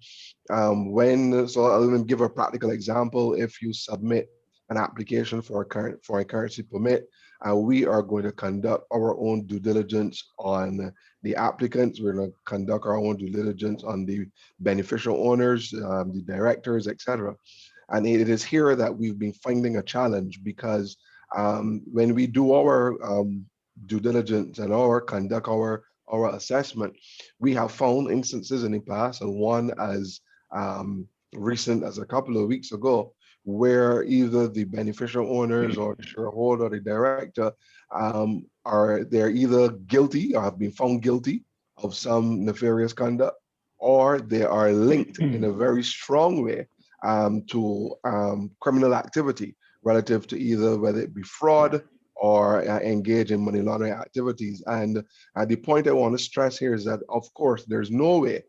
so I'll give a practical example. If you submit an application for a currency permit, we are going to conduct our own due diligence on the applicants. We're going to conduct our own due diligence on the beneficial owners, the directors, etc. And it is here that we've been finding a challenge because when we do our due diligence and conduct our assessment, we have found instances in the past, and one as recent as a couple of weeks ago, where either the beneficial owners or the shareholder or the director they're either guilty or have been found guilty of some nefarious conduct, or they are linked in a very strong way to criminal activity relative to either whether it be fraud or engage in money laundering activities. And the point I want to stress here is that, of course, there's no way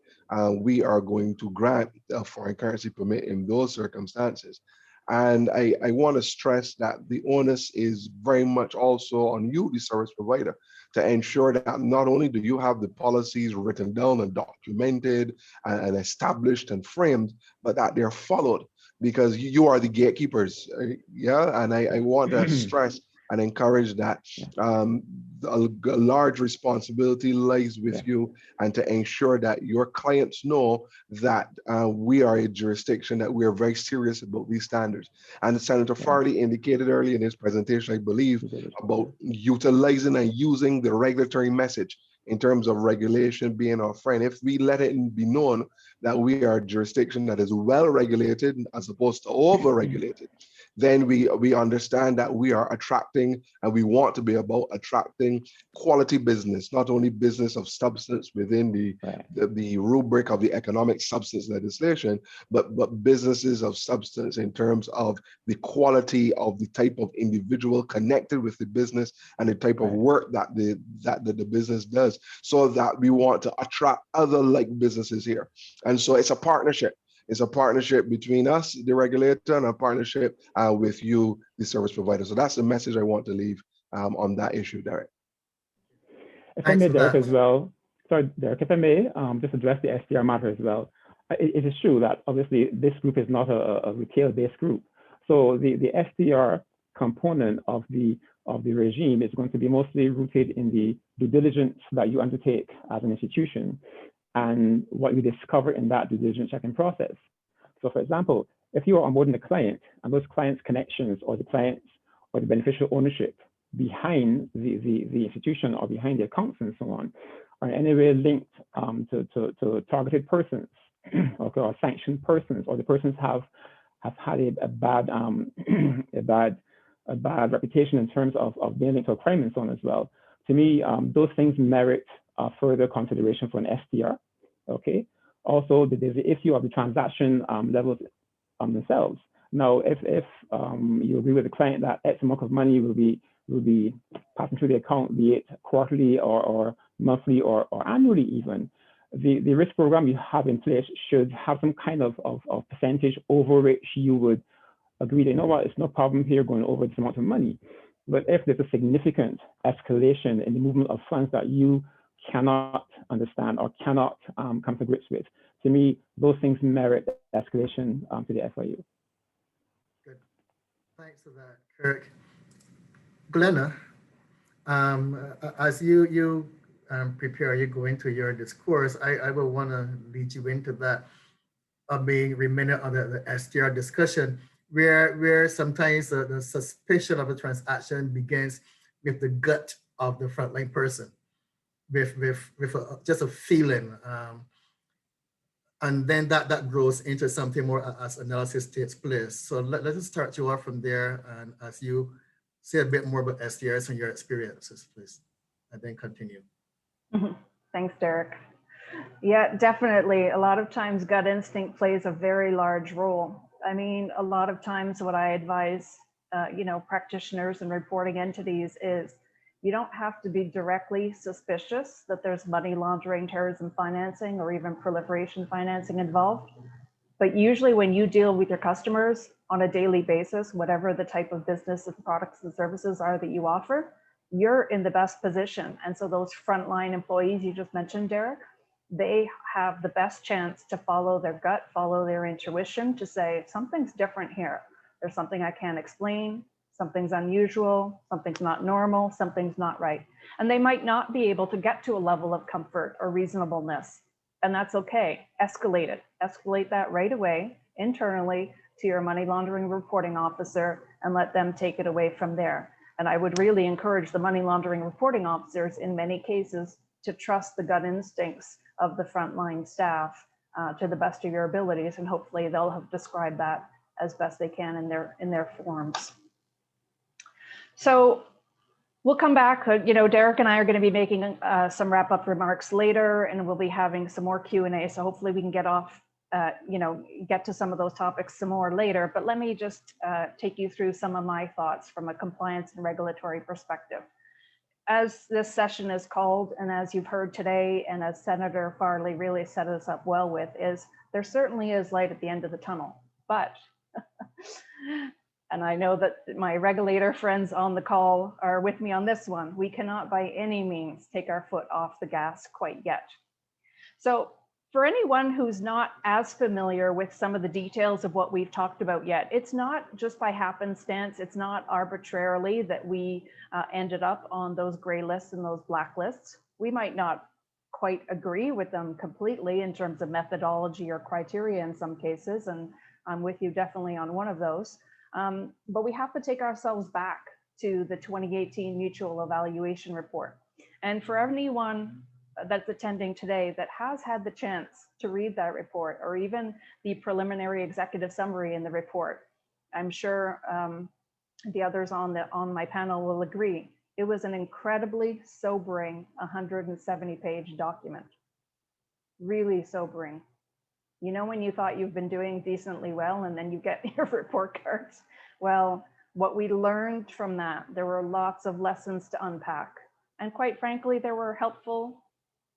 we are going to grant a foreign currency permit in those circumstances. And I want to stress that the onus is very much also on you, the service provider, to ensure that not only do you have the policies written down and documented and established and framed, but that they're followed, because you are the gatekeepers. And I want to stress and encourage that a large responsibility lies with you, and to ensure that your clients know that we are a jurisdiction that we are very serious about these standards. And Senator Farley indicated earlier in his presentation, I believe, about utilizing and using the regulatory message in terms of regulation being our friend. If we let it be known that we are a jurisdiction that is well regulated as opposed to over regulated, then we understand that we are attracting, and we want to be about attracting quality business, not only business of substance within the rubric of the economic substance legislation, but businesses of substance in terms of the quality of the type of individual connected with the business and the type of work that the business does, so that we want to attract other like businesses here. And so it's a partnership. It's a partnership between us, the regulator, and a partnership with you, the service provider. So that's the message I want to leave on that issue, Derek. If I may, Derek, as well. Sorry, Derek, if I may just address the SDR matter as well. It is true that obviously this group is not a retail-based group. So the SDR component of the of the regime is going to be mostly rooted in the due diligence that you undertake as an institution and what you discover in that due diligence checking process. So for example, if you are onboarding a client and those clients' connections or the clients or the beneficial ownership behind the institution or behind the accounts and so on are in any way linked to targeted persons or sanctioned persons, or the persons have had a bad a bad reputation in terms of being linked to a crime and so on as well. To me, those things merit further consideration for an STR. Okay. Also, there's the issue of the transaction levels themselves. Now, if you agree with the client that X amount of money will be passing through the account, be it quarterly or monthly or annually even, the risk program you have in place should have some kind of percentage over which you would agree that, you know what, it's no problem here going over this amount of money. But if there's a significant escalation in the movement of funds that you cannot understand or cannot come to grips with, to me, those things merit escalation to the FIU. Good. Thanks for that, Kirk. Glenna, as you prepare, you go into your discourse, I will want to lead you into that of being remaining on the STR discussion, where sometimes the suspicion of a transaction begins with the gut of the frontline person, with just a feeling, and then that grows into something more as analysis takes place. So let's start you off from there, and as you say a bit more about STRs and your experiences, please, and then continue. Thanks, Derek. Yeah, definitely. A lot of times gut instinct plays a very large role. I mean, a lot of times what I advise, practitioners and reporting entities is you don't have to be directly suspicious that there's money laundering, terrorism financing, or even proliferation financing involved. But usually when you deal with your customers on a daily basis, whatever the type of business and products and services are that you offer, you're in the best position. And so those frontline employees you just mentioned, Derek, they have the best chance to follow their gut, follow their intuition, to say something's different here. There's something I can't explain, something's unusual, something's not normal, something's not right. And they might not be able to get to a level of comfort or reasonableness. And that's okay. Escalate it. Escalate that right away internally to your money laundering reporting officer and let them take it away from there. And I would really encourage the money laundering reporting officers in many cases to trust the gut instincts of the frontline staff to the best of your abilities. And hopefully they'll have described that as best they can in their forms. So we'll come back, Derek and I are going to be making some wrap up remarks later, and we'll be having some more Q&A. So hopefully we can get to some of those topics some more later, but let me just take you through some of my thoughts from a compliance and regulatory perspective. As this session is called, and as you've heard today, and as Senator Farley really set us up well with, is there certainly is light at the end of the tunnel, but, and I know that my regulator friends on the call are with me on this one, we cannot by any means take our foot off the gas quite yet. So for anyone who's not as familiar with some of the details of what we've talked about yet, it's not just by happenstance, it's not arbitrarily that we ended up on those gray lists and those blacklists. We might not quite agree with them completely in terms of methodology or criteria in some cases, and I'm with you definitely on one of those. But we have to take ourselves back to the 2018 Mutual Evaluation Report. And for anyone that's attending today that has had the chance to read that report, or even the preliminary executive summary in the report, I'm sure the others on my panel will agree. It was an incredibly sobering 170-page document. Really sobering. You know, when you thought you've been doing decently well and then you get your report cards? Well, what we learned from that, there were lots of lessons to unpack. And quite frankly, there were helpful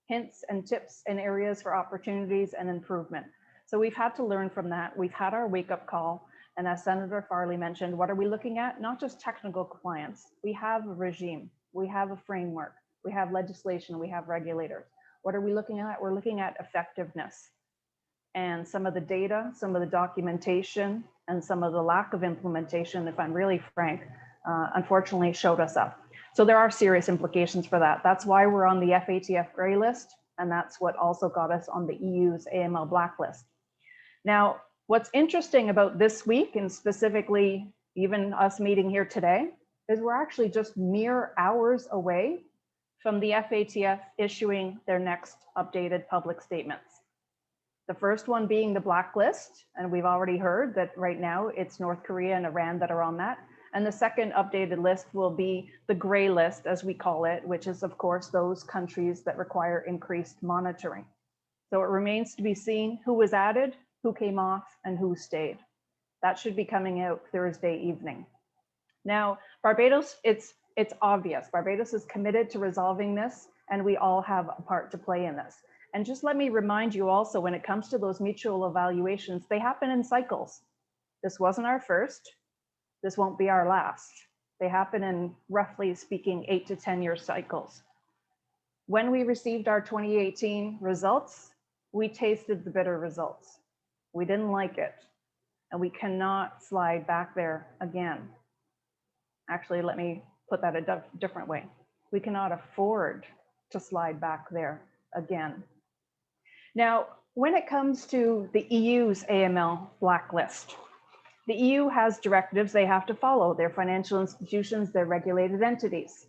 hints and tips and areas for opportunities and improvement. So we've had to learn from that. We've had our wake-up call. And as Senator Farley mentioned, what are we looking at? Not just technical compliance. We have a regime. We have a framework. We have legislation. We have regulators. What are we looking at? We're looking at effectiveness. And some of the data, some of the documentation, and some of the lack of implementation, if I'm really frank, unfortunately showed us up. So there are serious implications for that. That's why we're on the FATF grey list, and that's what also got us on the EU's AML blacklist. Now, what's interesting about this week, and specifically even us meeting here today, is we're actually just mere hours away from the FATF issuing their next updated public statements. The first one being the blacklist, and we've already heard that right now it's North Korea and Iran that are on that. And the second updated list will be the gray list, as we call it, which is of course those countries that require increased monitoring. So it remains to be seen who was added, who came off, and who stayed. That should be coming out Thursday evening. Now, Barbados, it's obvious. Barbados is committed to resolving this, and we all have a part to play in this. And just let me remind you also, when it comes to those mutual evaluations, they happen in cycles. This wasn't our first. This won't be our last. They happen in, roughly speaking, 8 to 10 year cycles. When we received our 2018 results, we tasted the bitter results. We didn't like it, and we cannot slide back there again. Actually, let me put that a different way. We cannot afford to slide back there again. Now, when it comes to the EU's AML blacklist, the EU has directives they have to follow. They're financial institutions, they're regulated entities.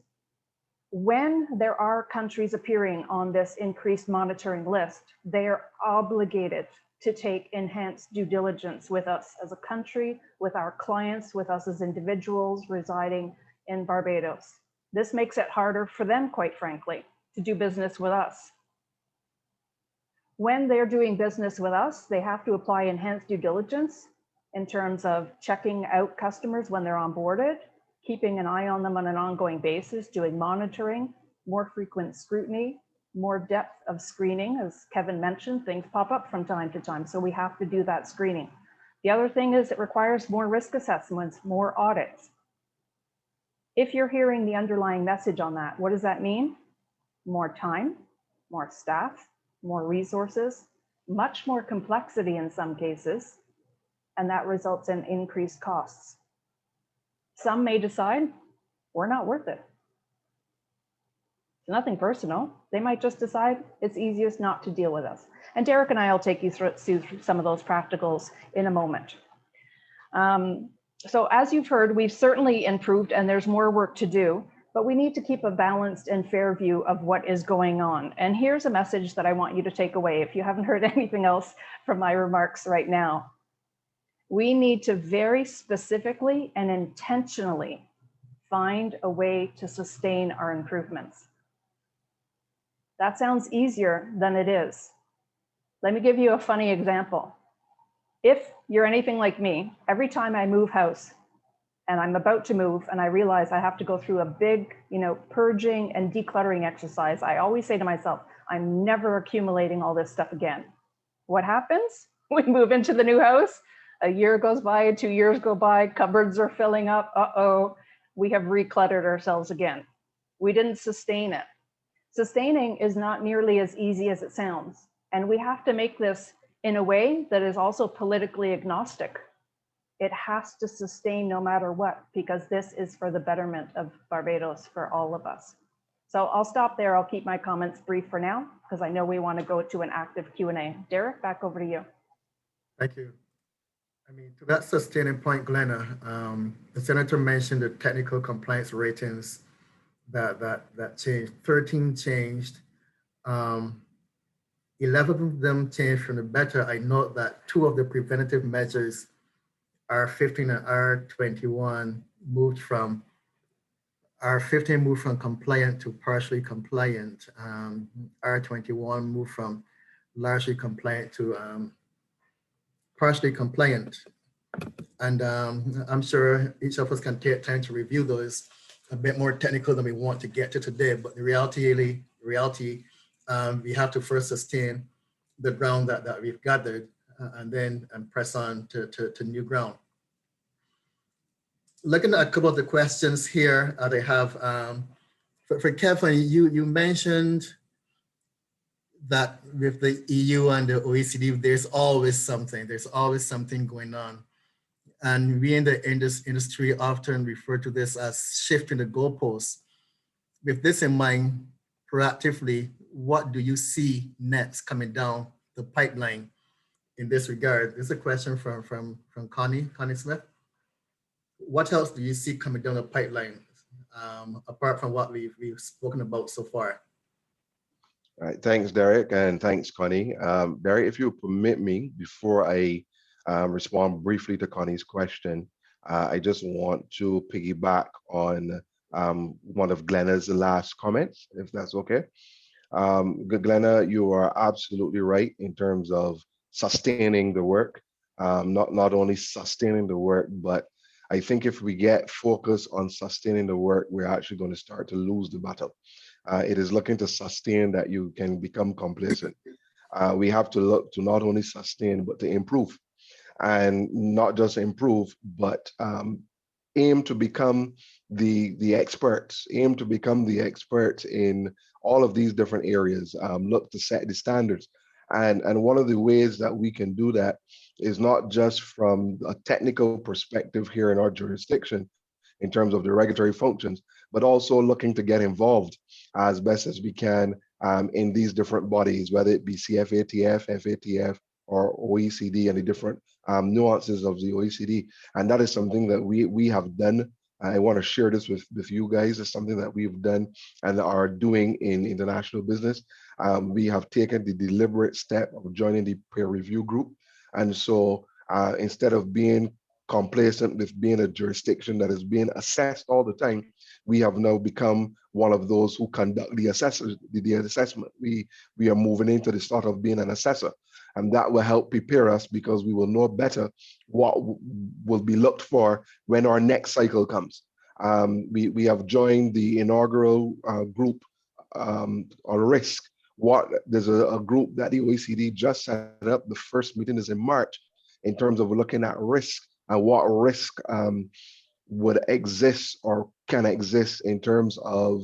When there are countries appearing on this increased monitoring list, they are obligated to take enhanced due diligence with us as a country, with our clients, with us as individuals residing in Barbados. This makes it harder for them, quite frankly, to do business with us. When they're doing business with us, they have to apply enhanced due diligence in terms of checking out customers when they're onboarded, keeping an eye on them on an ongoing basis, doing monitoring, more frequent scrutiny, more depth of screening. As Kevin mentioned, things pop up from time to time, so we have to do that screening. The other thing is it requires more risk assessments, more audits. If you're hearing the underlying message on that, what does that mean? More time, more staff, more resources, much more complexity in some cases, and that results in increased costs. Some may decide we're not worth it. It's nothing personal. They might just decide it's easiest not to deal with us. And Derek and I will take you through some of those practicals in a moment. So as you've heard, we've certainly improved and there's more work to do, but we need to keep a balanced and fair view of what is going on. And here's a message that I want you to take away if you haven't heard anything else from my remarks right now. We need to very specifically and intentionally find a way to sustain our improvements. That sounds easier than it is. Let me give you a funny example. If you're anything like me, every time I move house and I'm about to move and I realize I have to go through a big, purging and decluttering exercise, I always say to myself, I'm never accumulating all this stuff again. What happens? We move into the new house. A year goes by, 2 years go by, cupboards are filling up. Uh-oh, we have recluttered ourselves again. We didn't sustain it. Sustaining is not nearly as easy as it sounds. And we have to make this in a way that is also politically agnostic. It has to sustain no matter what, because this is for the betterment of Barbados, for all of us. So I'll stop there. I'll keep my comments brief for now, because I know we want to go to an active Q&A. Derek, back over to you. Thank you. To that sustaining point, Glenna, the Senator mentioned the technical compliance ratings that changed. 13 changed. 11 of them changed from the better. I note that 2 of the preventative measures, R15 and R21, moved from R15 moved from compliant to partially compliant. R21 moved from largely compliant to partially compliant. And I'm sure each of us can take time to review those, a bit more technical than we want to get to today. But the reality, we have to first sustain the ground that we've gathered and then press on to new ground. Looking at a couple of the questions here they have, for Kevin, you mentioned that with the EU and the OECD, there's always something going on. And we in the industry often refer to this as shifting the goalposts. With this in mind, proactively, what do you see next coming down the pipeline in this regard? This is a question from Connie Smith. What else do you see coming down the pipeline apart from what we've spoken about so far? All right, thanks, Derek, and thanks, Connie. Derek, if you permit me, before I respond briefly to Connie's question, I just want to piggyback on one of Glenna's last comments, if that's okay. Glenna, you are absolutely right in terms of sustaining the work, not only sustaining the work, but I think if we get focused on sustaining the work, we're actually going to start to lose the battle. It is looking to sustain that you can become complacent. We have to look to not only sustain, but to improve. And not just improve, but aim to become the experts, aim to become the experts in all of these different areas, look to set the standards. And one of the ways that we can do that is not just from a technical perspective here in our jurisdiction, in terms of the regulatory functions, but also looking to get involved as best as we can in these different bodies, whether it be CFATF, FATF, or OECD, and the different nuances of the OECD. And that is something that we have done. I want to share this with you guys. It's something that we've done and are doing in international business. We have taken the deliberate step of joining the peer review group. And so instead of being complacent with being a jurisdiction that is being assessed all the time, we have now become one of those who conduct the assessment. We are moving into the start of being an assessor, and that will help prepare us because we will know better what will be looked for when our next cycle comes. We have joined the inaugural group on risk. There's a group that the OECD just set up. The first meeting is in March in terms of looking at risk and what risk would exist or can exist in terms of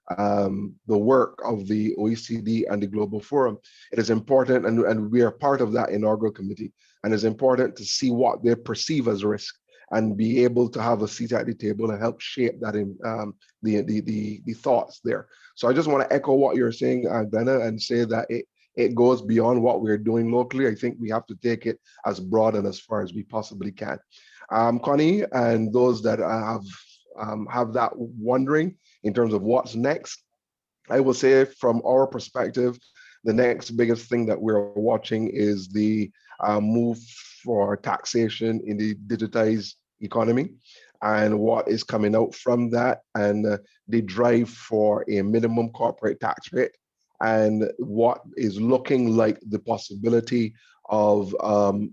the work of the OECD and the Global Forum. It is important, and we are part of that inaugural committee, and it's important to see what they perceive as risk and be able to have a seat at the table and help shape that in the thoughts there. So I just want to echo what you're saying, Glenna, and say that it goes beyond what we're doing locally. I think we have to take it as broad and as far as we possibly can. Connie, and those that have that wondering in terms of what's next, I will say from our perspective, the next biggest thing that we're watching is the move for taxation in the digitized economy and what is coming out from that, and the drive for a minimum corporate tax rate, and what is looking like the possibility of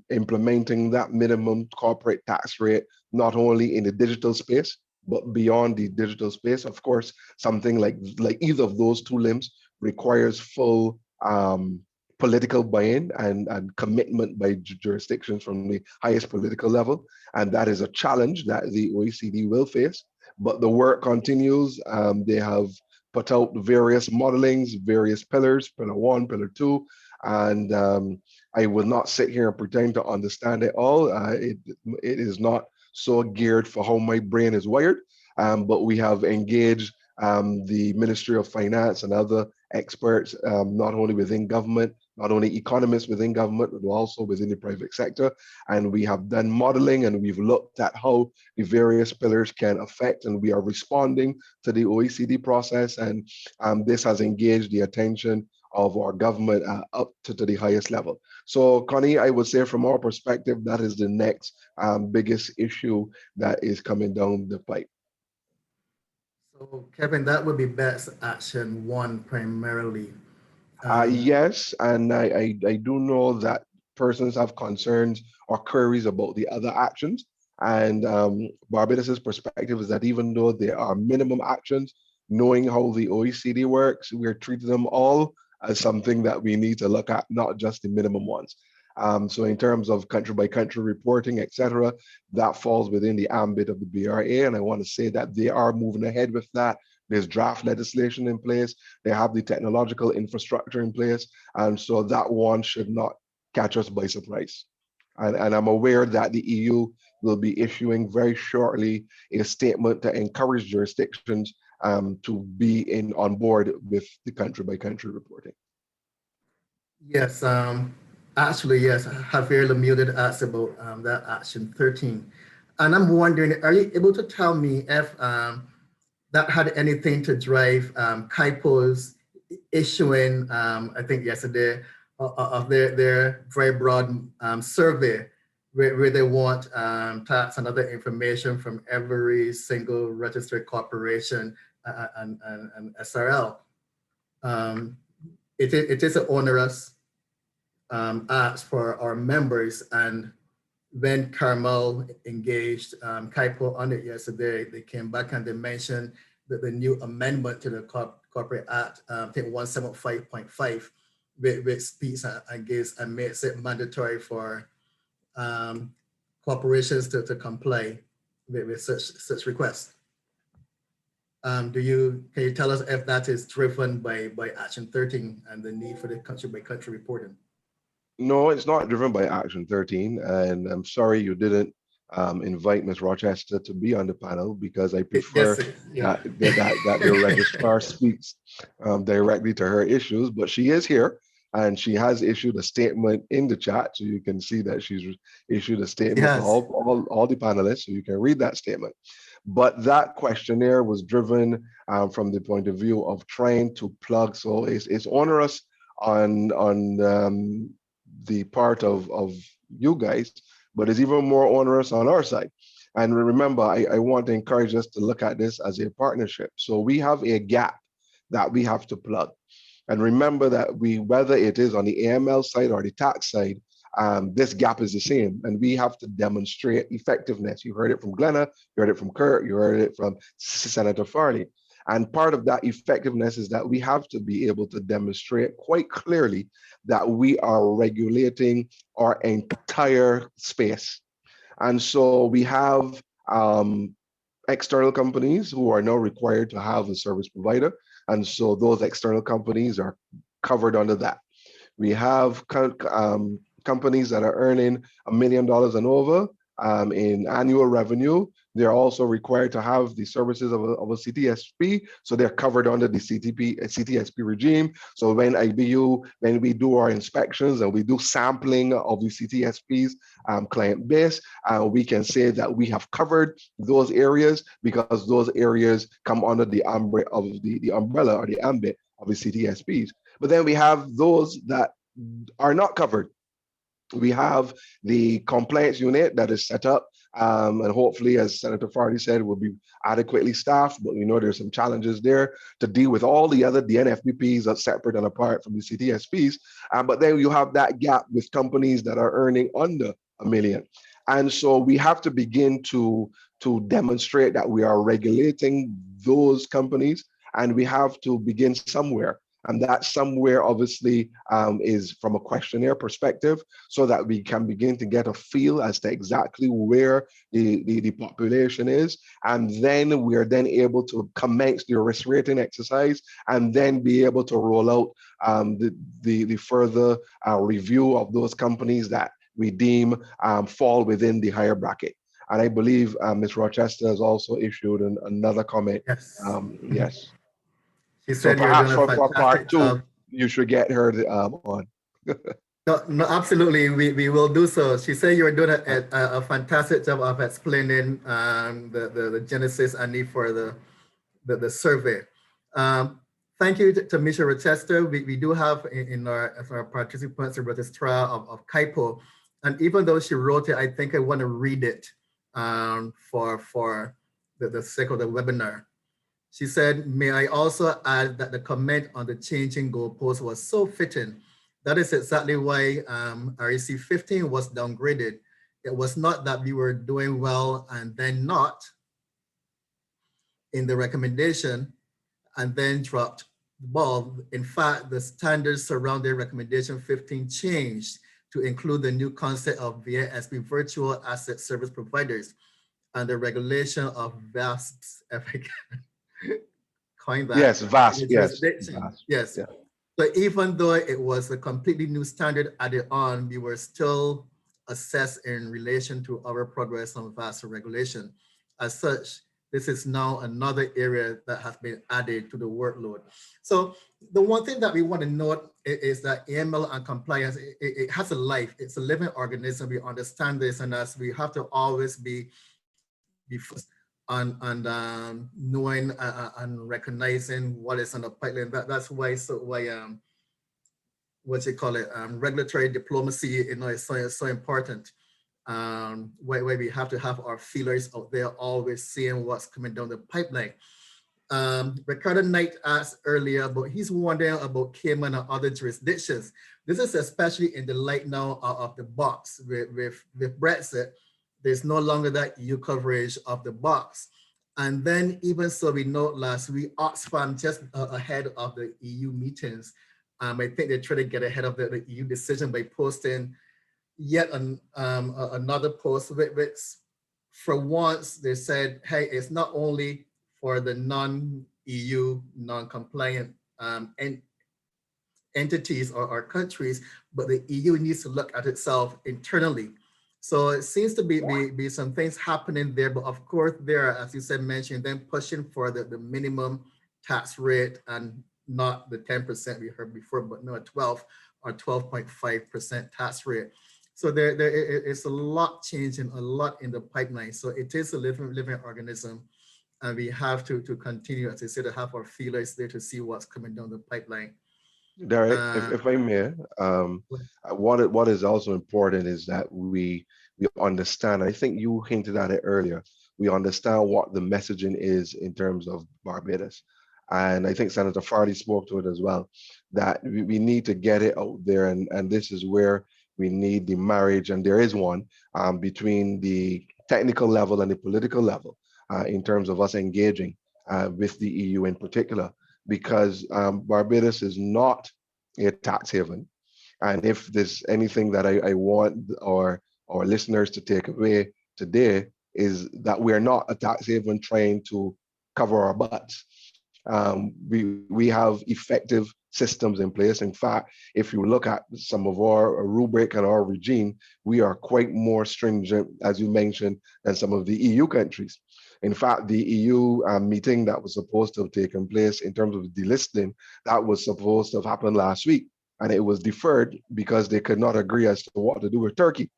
implementing that minimum corporate tax rate, not only in the digital space, but beyond the digital space. Of course, something like either of those two limbs requires full political buy-in and commitment by jurisdictions from the highest political level. And that is a challenge that the OECD will face, but the work continues. They have put out various modelings, various pillars, pillar 1, pillar 2, and I will not sit here and pretend to understand it all. It is not so geared for how my brain is wired, but we have engaged the Ministry of Finance and other experts, not only within government, not only economists within government, but also within the private sector. And we have done modeling, and we've looked at how the various pillars can affect, and we are responding to the OECD process. And this has engaged the attention of our government up to the highest level. So Connie, I would say from our perspective, that is the next biggest issue that is coming down the pipe. So Kevin, that would be best action 1 primarily. Yes, and I do know that persons have concerns or queries about the other actions. And Barbados's perspective is that even though there are minimum actions, knowing how the OECD works, we're treating them all as something that we need to look at, not just the minimum ones. So in terms of country by country reporting, etc., that falls within the ambit of the BRA. And I want to say that they are moving ahead with that. There's draft legislation in place. They have the technological infrastructure in place. And so that one should not catch us by surprise. And I'm aware that the EU will be issuing very shortly a statement to encourage jurisdictions to be on board with the country-by-country reporting. Yes, actually, yes, Javier Lemuted asked about that action 13. And I'm wondering, are you able to tell me if that had anything to drive CAIPO's issuing, I think yesterday, of their very broad survey where they want tax and other information from every single registered corporation and SRL. It is an onerous ask for our members, and when Carmel engaged CAIPO on it yesterday, they came back and they mentioned that the new amendment to the Corporate Act, I think 175.5, which speaks and gives and makes it mandatory for corporations to comply with such requests. Can you tell us if that is driven by Action 13 and the need for the country-by-country reporting? No, it's not driven by Action 13, and I'm sorry you didn't invite Ms. Rochester to be on the panel, because I prefer that the registrar speaks directly to her issues, but she is here and she has issued a statement in the chat, so you can see that she's issued a statement to all the panelists, so you can read that statement. But that questionnaire was driven from the point of view of trying to plug, so it's onerous on the part of you guys, but it's even more onerous on our side. And remember, I want to encourage us to look at this as a partnership. So we have a gap that we have to plug. And remember that whether it is on the AML side or the tax side, this gap is the same, and we have to demonstrate effectiveness. You heard it from Glenna, you heard it from Kurt, you heard it from Senator Farley. And part of that effectiveness is that we have to be able to demonstrate quite clearly that we are regulating our entire space. And so we have external companies who are now required to have a service provider. And so those external companies are covered under that. We have companies that are earning $1 million and over in annual revenue. They're also required to have the services of a CTSP, so they're covered under the CTSP regime. So when we do our inspections and we do sampling of the CTSP's client base, we can say that we have covered those areas because those areas come under the umbrella of the umbrella or the ambit of the CTSPs. But then we have those that are not covered. We have the compliance unit that is set up, and hopefully, as Senator Farley said, will be adequately staffed, but we know there's some challenges there to deal with all the other DNFBPs that's separate and apart from the CTSPs. But then you have that gap with companies that are earning under $1 million. And so we have to begin to demonstrate that we are regulating those companies, and we have to begin somewhere. And that somewhere obviously is from a questionnaire perspective, so that we can begin to get a feel as to exactly where the population is. And then we are then able to commence the risk rating exercise and then be able to roll out the further review of those companies that we deem fall within the higher bracket. And I believe Ms. Rochester has also issued another comment. Yes. Yes. She said so perhaps for part two, job. You should get her on. No, absolutely, we will do so. She said you're doing a fantastic job of explaining the genesis and need for the survey. Thank you to Ms. Rochester. We do have in our participants a registrar of CAIPO, and even though she wrote it, I think I want to read it for the sake of the webinar. She said, may I also add that the comment on the changing goalpost was so fitting. That is exactly why REC 15 was downgraded. It was not that we were doing well and then not in the recommendation and then dropped the ball. In fact, the standards surrounding recommendation 15 changed to include the new concept of VASP, virtual asset service providers, and the regulation of VASPs, if I can coin that. Yes, VASP, yes. Yes. Yeah. So even though it was a completely new standard added on, we were still assess in relation to our progress on VASA regulation. As such, this is now another area that has been added to the workload. So the one thing that we want to note is that AML and compliance, it has a life. It's a living organism. We understand this, and as we have to always be focused on knowing and recognizing what is on the pipeline. That's why what you call it, regulatory diplomacy, is so important. Where we have to have our feelers out there, always seeing what's coming down the pipeline. Ricardo Knight asked earlier, but he's wondering about Cayman and other jurisdictions. This is especially in the light now of the box with Brexit. There's no longer that EU coverage of the box. And then even so, we know last week, Oxfam, just ahead of the EU meetings, I think they try to get ahead of the EU decision by posting yet another post, which for once they said, hey, it's not only for the non-EU, non-compliant entities or countries, but the EU needs to look at itself internally. So it seems to be some things happening there, but of course there are, as you said, mentioned, them pushing for the minimum tax rate and not the 10% we heard before, but no, 12 or 12.5% tax rate. So there is a lot changing, a lot in the pipeline. So it is a living organism, and we have to continue, as I said, to have our feelers there to see what's coming down the pipeline. Derek, if I may, what is also important is that we understand, I think you hinted at it earlier, we understand what the messaging is in terms of Barbados. And I think Senator Farley spoke to it as well, that we need to get it out there. And this is where we need the marriage, and there is one, between the technical level and the political level in terms of us engaging with the EU in particular, because Barbados is not a tax haven. And if there's anything that I want our listeners to take away today, is that we're not a tax haven trying to cover our butts. We have effective systems in place. In fact, if you look at some of our rubric and our regime, we are quite more stringent, as you mentioned, than some of the EU countries. In fact, the EU meeting that was supposed to have taken place in terms of delisting, that was supposed to have happened last week, and it was deferred because they could not agree as to what to do with Turkey.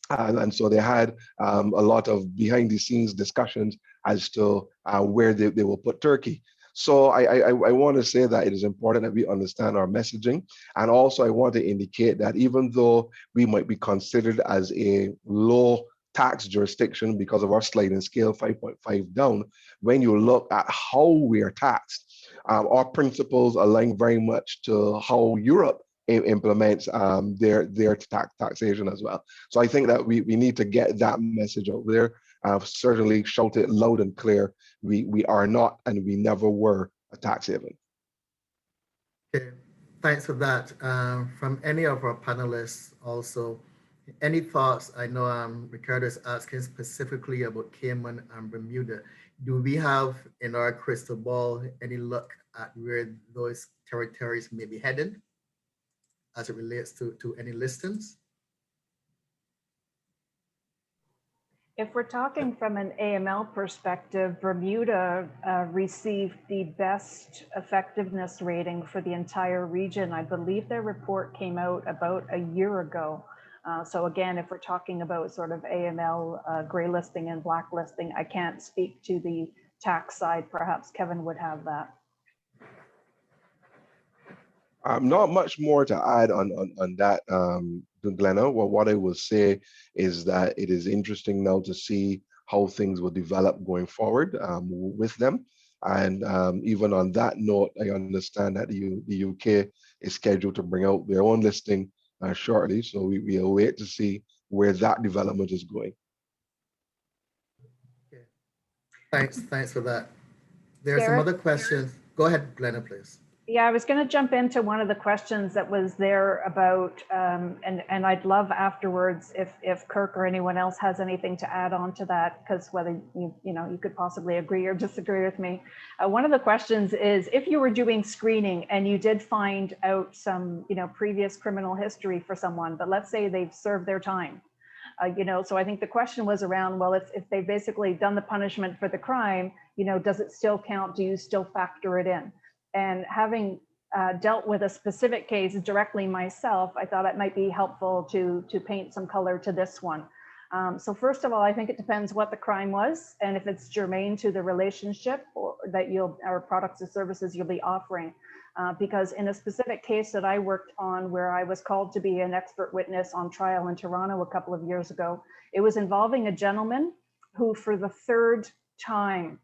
And so they had a lot of behind the scenes discussions as to where they will put Turkey. So I want to say that it is important that we understand our messaging. And also I want to indicate that even though we might be considered as a low tax jurisdiction because of our sliding scale 5.5 down, when you look at how we are taxed, our principles align very much to how Europe implements their taxation as well. So I think that we need to get that message out there. Certainly shout it loud and clear. We are not, and we never were, a tax haven. Okay, thanks for that. From any of our panelists also, any thoughts? I know Ricardo is asking specifically about Cayman and Bermuda. Do we have in our crystal ball any look at where those territories may be headed as it relates to any listings? If we're talking from an AML perspective, Bermuda received the best effectiveness rating for the entire region. I believe their report came out about a year ago. So again, if we're talking about sort of AML gray listing and blacklisting, I can't speak to the tax side. Perhaps Kevin would have that. Not much more to add on that, Glenna. Well, what I will say is that it is interesting now to see how things will develop going forward with them. And even on that note, I understand that the UK is scheduled to bring out their own listing shortly. So we await to see where that development is going. Okay. Thanks for that. There are some other questions. Go ahead, Glenna, please. Yeah, I was going to jump into one of the questions that was there about, and I'd love afterwards if Kirk or anyone else has anything to add on to that, because whether you could possibly agree or disagree with me. One of the questions is, if you were doing screening and you did find out some previous criminal history for someone, but let's say they've served their time, So I think the question was around, well, if they've basically done the punishment for the crime, does it still count? Do you still factor it in? And having dealt with a specific case directly myself, I thought it might be helpful to paint some color to this one. So first of all, I think it depends what the crime was and if it's germane to the relationship or products or services you'll be offering. Because in a specific case that I worked on where I was called to be an expert witness on trial in Toronto a couple of years ago, it was involving a gentleman who for the third time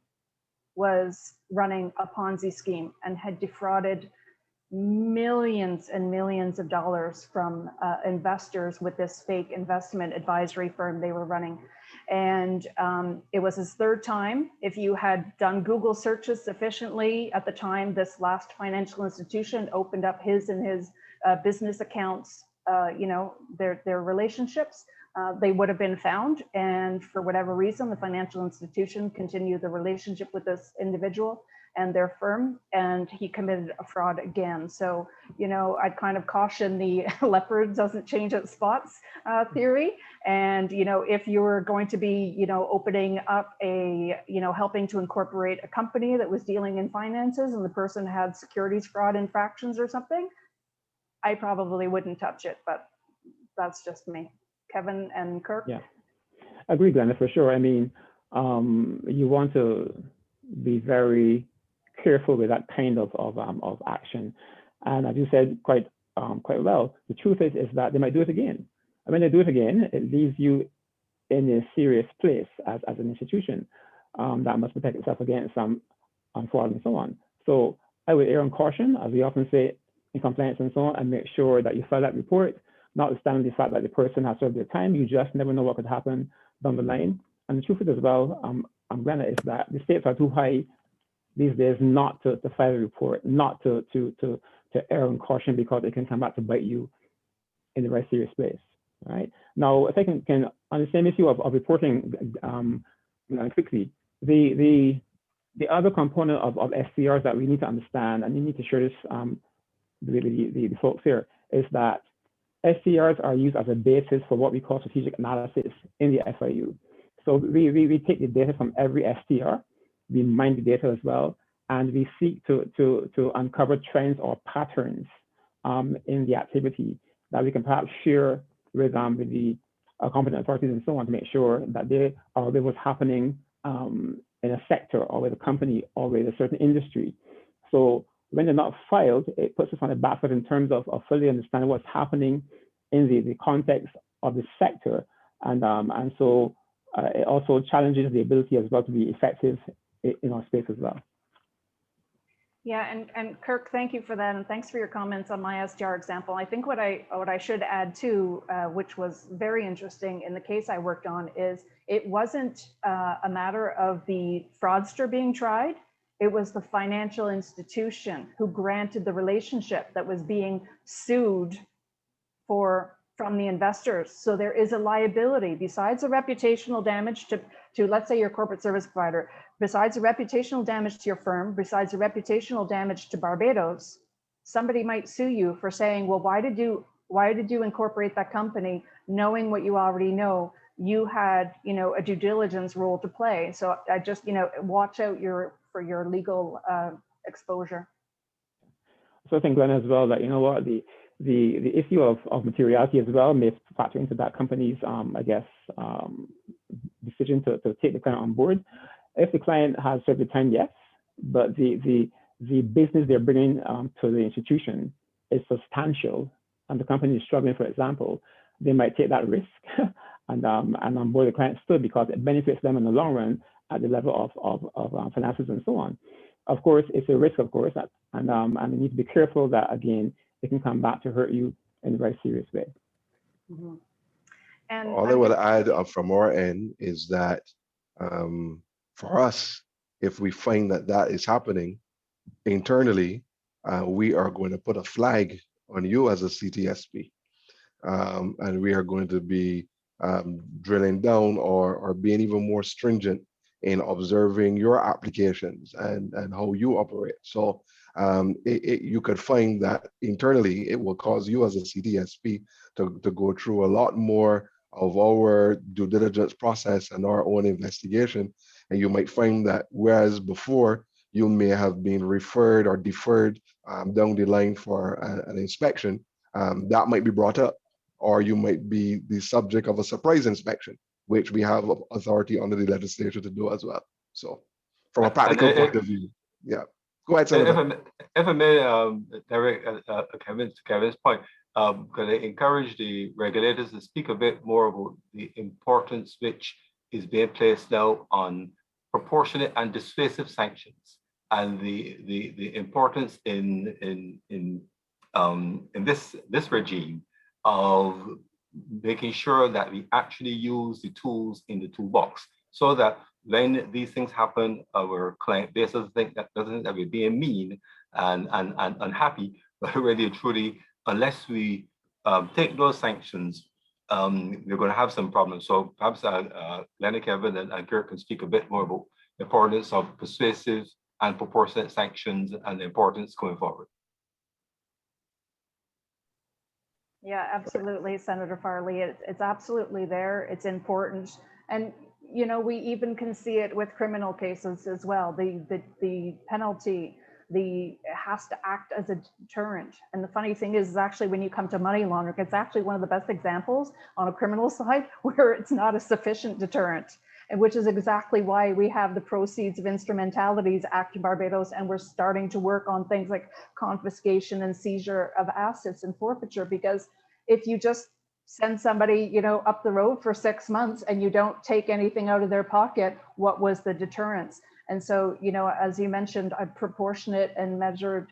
was running a Ponzi scheme and had defrauded millions and millions of dollars from investors with this fake investment advisory firm they were running. And it was his third time. If you had done Google searches sufficiently at the time, this last financial institution opened up his business accounts, their relationships, they would have been found. And for whatever reason, the financial institution continued the relationship with this individual and their firm, and he committed a fraud again. So, I'd kind of caution the leopard doesn't change its spots theory. And, if you're going to be, opening up helping to incorporate a company that was dealing in finances and the person had securities fraud infractions or something, I probably wouldn't touch it, but that's just me. Kevin and Kirk? Yeah, I agree, Glenda, for sure. I mean, you want to be very careful with that kind of action. And as you said quite well, the truth is that they might do it again. And when they do it again, it leaves you in a serious place as an institution that must protect itself against some fraud and so on. So I would err on caution, as we often say in compliance and so on, and make sure that you file that report, notwithstanding the fact that the person has served their time. You just never know what could happen down the line. And the truth is as well, Glenda, is that the stakes are too high these days not to file a report, not to err on caution, because it can come back to bite you in a very serious place, right? Now, if I can on the same issue of reporting quickly, the other component of SCRs that we need to understand, and you need to share this with the folks here, is that SCRs are used as a basis for what we call strategic analysis in the FIU. So we take the data from every STR, we mine the data as well, and we seek to uncover trends or patterns in the activity that we can perhaps share with the competent authorities and so on, to make sure that they are aware of what's happening in a sector or with a company or with a certain industry. So when they're not filed, it puts us on the back foot in terms of fully understanding what's happening in the context of the sector. And so it also challenges the ability as well to be effective in our space as well. Yeah, and Kirk, thank you for that, and thanks for your comments on my SDR example. I think what I should add too, which was very interesting in the case I worked on, is it wasn't a matter of the fraudster being tried. It was the financial institution who granted the relationship that was being sued from the investors. So there is a liability besides a reputational damage to let's say your corporate service provider, besides the reputational damage to your firm, besides the reputational damage to Barbados, somebody might sue you for saying, well, why did you incorporate that company knowing what you already know? You had, a due diligence role to play. So I just, watch out for your legal exposure. So I think, Glenn, as well, that, the issue of materiality as well may factor into that company's, decision to take the client on board. If the client has served the time, yes, but the business they're bringing to the institution is substantial, and the company is struggling, for example, they might take that risk and on board the client still, because it benefits them in the long run at the level of finances and so on. Of course, it's a risk, of course, and you need to be careful that, again, it can come back to hurt you in a very serious way. Mm-hmm. And all I will add from our end is that for us, if we find that is happening internally, we are going to put a flag on you as a CTSP, and we are going to be drilling down or being even more stringent in observing your applications and how you operate. So you could find that internally it will cause you as a CTSP to go through a lot more of our due diligence process and our own investigation. And you might find that whereas before you may have been referred or deferred down the line for an inspection, that might be brought up, or you might be the subject of a surprise inspection, which we have authority under the legislature to do as well. So from a practical point of view, yeah. Go ahead, Senator. If I may, Derek, Kevin's point, could I encourage the regulators to speak a bit more about the importance which is being placed now on proportionate and dissuasive sanctions, and the importance in this regime of making sure that we actually use the tools in the toolbox, so that when these things happen, our client base doesn't think that we're being mean and unhappy, but really truly, unless we take those sanctions, we're going to have some problems. So perhaps Lenny, Kevin, and Kirk can speak a bit more about the importance of persuasive and proportionate sanctions and the importance going forward. Yeah, absolutely, Senator Farley. It's absolutely there. It's important. And, you know, we even can see it with criminal cases as well. The penalty, has to act as a deterrent. And the funny thing is actually when you come to money laundering, it's actually one of the best examples on a criminal side where it's not a sufficient deterrent. And which is exactly why we have the Proceeds of Instrumentalities Act in Barbados, and we're starting to work on things like confiscation and seizure of assets and forfeiture. Because if you just send somebody, you know, up the road for 6 months and you don't take anything out of their pocket, what was the deterrence? And so, you know, as you mentioned, a proportionate and measured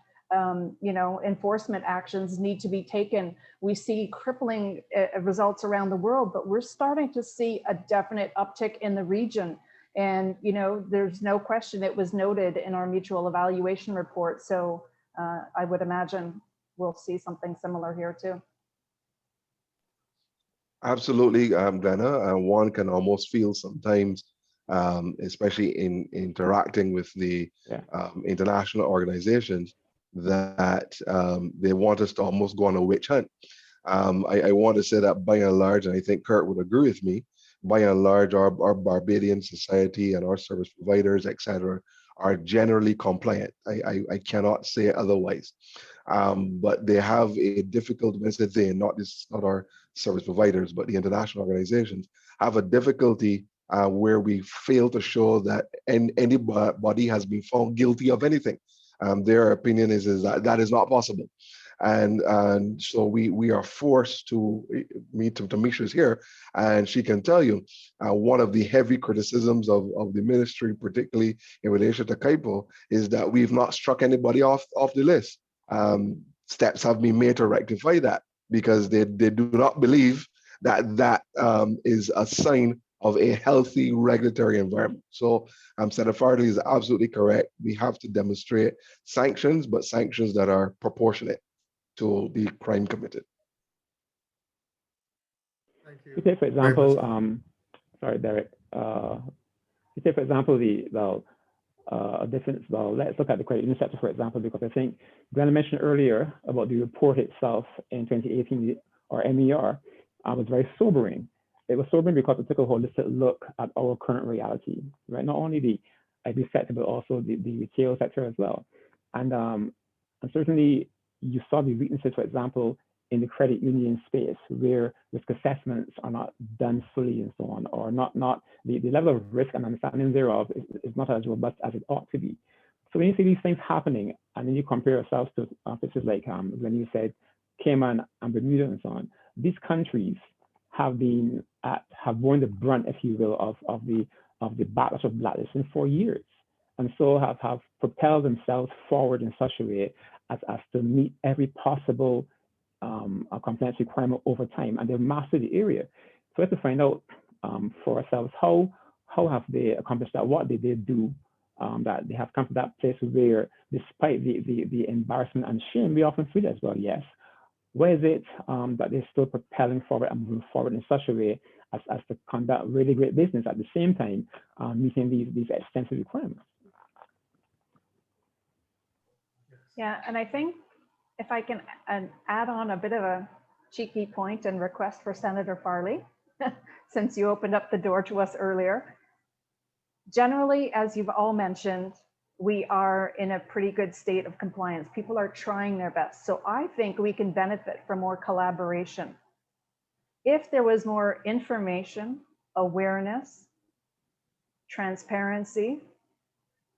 you know, enforcement actions need to be taken. We see crippling results around the world, but we're starting to see a definite uptick in the region. And, you know, there's no question it was noted in our mutual evaluation report. So I would imagine we'll see something similar here too. Absolutely, Glenna. One can almost feel sometimes, especially in interacting with the international organizations, that they want us to almost go on a witch hunt. I want to say that by and large, and I think Kurt would agree with me, by and large, our Barbadian society and our service providers, etc., are generally compliant. I cannot say otherwise. But they have a difficult, when I say they, not our service providers, but the international organizations have a difficulty where we fail to show that anybody has been found guilty of anything. Their opinion is that that is not possible. And so we are forced to meet Tamisha's here, and she can tell you one of the heavy criticisms of the ministry, particularly in relation to CAIPO, is that we've not struck anybody off the list. Steps have been made to rectify that, because they do not believe that is a sign of a healthy regulatory environment. So Senator Farley is absolutely correct. We have to demonstrate sanctions, but sanctions that are proportionate to the crime committed. Thank you. You take, for example, sorry, Derek. You take, for example, a difference. Well, let's look at the credit union sector, for example, because I think Glenn mentioned earlier about the report itself in 2018, or MER, was very sobering. It was sobering because it took a holistic look at our current reality, right? Not only the IB sector, but also the retail sector as well. And certainly you saw the weaknesses, for example, in the credit union space, where risk assessments are not done fully and so on, or not the level of risk and understanding thereof is not as robust as it ought to be. So when you see these things happening, and then you compare yourselves to places like, when you said Cayman and Bermuda and so on, these countries have borne the brunt, if you will, of the backlash of blacklisting for years, and so have propelled themselves forward in such a way as to meet every possible compliance requirement over time, and they've mastered the area. So we have to find out for ourselves how have they accomplished that, what did they do that they have come to that place where, despite the embarrassment and shame we often feel as well, yes, where is it that they're still propelling forward and moving forward in such a way as to conduct really great business at the same time meeting these extensive requirements? Yeah, and I think if I can add on a bit of a cheeky point and request for Senator Farley, since you opened up the door to us earlier. Generally, as you've all mentioned, we are in a pretty good state of compliance. People are trying their best. So I think we can benefit from more collaboration. If there was more information, awareness, transparency,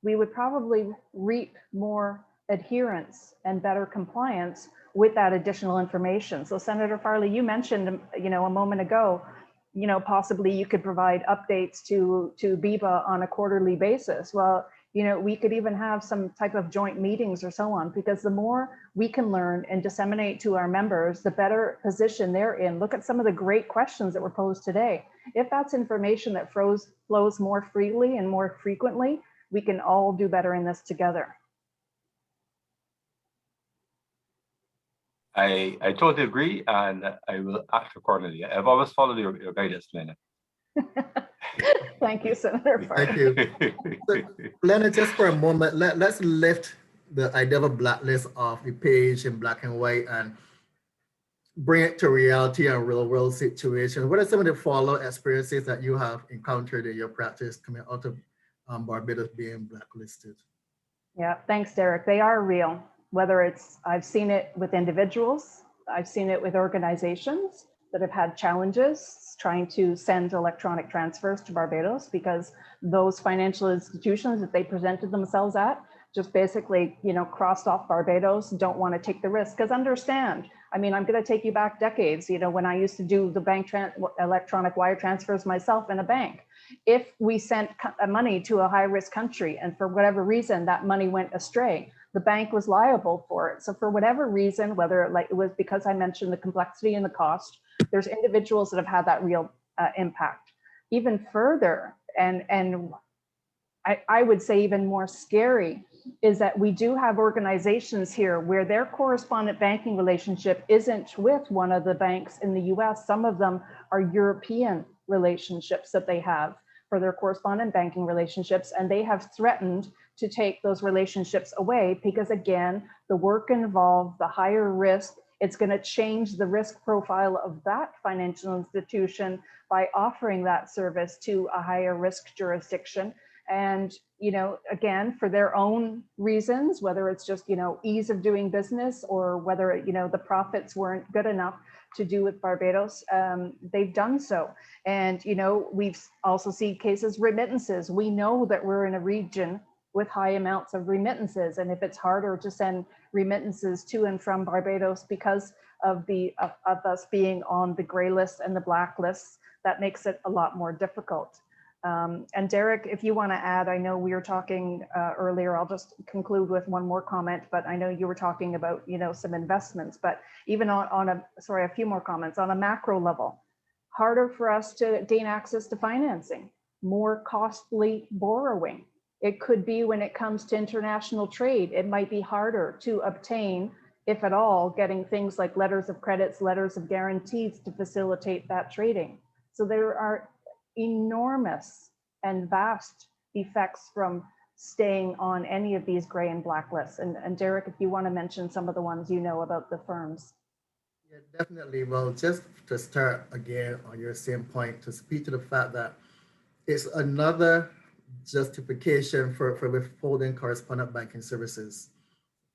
we would probably reap more adherence and better compliance with that additional information. So Senator Farley, you mentioned, a moment ago, possibly you could provide updates to BIBA on a quarterly basis. Well, we could even have some type of joint meetings or so on, because the more we can learn and disseminate to our members, the better position they're in. Look at some of the great questions that were posed today. If that's information that flows more freely and more frequently, we can all do better in this together. I totally agree, and I will act accordingly. I've always followed your guidance, Lena. Thank you, Senator Farley. Thank you. So, Lena, just for a moment, let's lift the idea of a blacklist off the page in black and white and bring it to reality and real world situations. What are some of the follow experiences that you have encountered in your practice coming out of Barbados being blacklisted? Yeah, thanks, Derek. They are real. Whether it's, I've seen it with individuals, I've seen it with organizations that have had challenges trying to send electronic transfers to Barbados because those financial institutions that they presented themselves at just basically, crossed off Barbados, don't want to take the risk. Because understand, I'm going to take you back decades, when I used to do the bank electronic wire transfers myself in a bank. If we sent money to a high risk country and for whatever reason that money went astray, the bank was liable for it. So for whatever reason, whether it was because I mentioned the complexity and the cost, there's individuals that have had that real impact. Even further, and I would say even more scary, is that we do have organizations here where their correspondent banking relationship isn't with one of the banks in the US. Some of them are European relationships that they have for their correspondent banking relationships, and they have threatened to take those relationships away because, again, the work involved, the higher risk, it's going to change the risk profile of that financial institution by offering that service to a higher risk jurisdiction. And, again, for their own reasons, whether it's just, ease of doing business or whether, the profits weren't good enough to do with Barbados, they've done so. And, we've also seen cases, remittances. We know that we're in a region with high amounts of remittances. And if it's harder to send remittances to and from Barbados because of us being on the gray list and the black lists, that makes it a lot more difficult. And Derek, if you want to add, I know we were talking earlier, I'll just conclude with one more comment, but I know you were talking about, some investments, but even a few more comments on a macro level, harder for us to gain access to financing, more costly borrowing. It could be when it comes to international trade, it might be harder to obtain, if at all, getting things like letters of credits, letters of guarantees to facilitate that trading. So there are enormous and vast effects from staying on any of these gray and black lists. And Derek, if you want to mention some of the ones about the firms. Yeah, definitely. Well, just to start again on your same point, to speak to the fact that it's another justification for withholding correspondent banking services.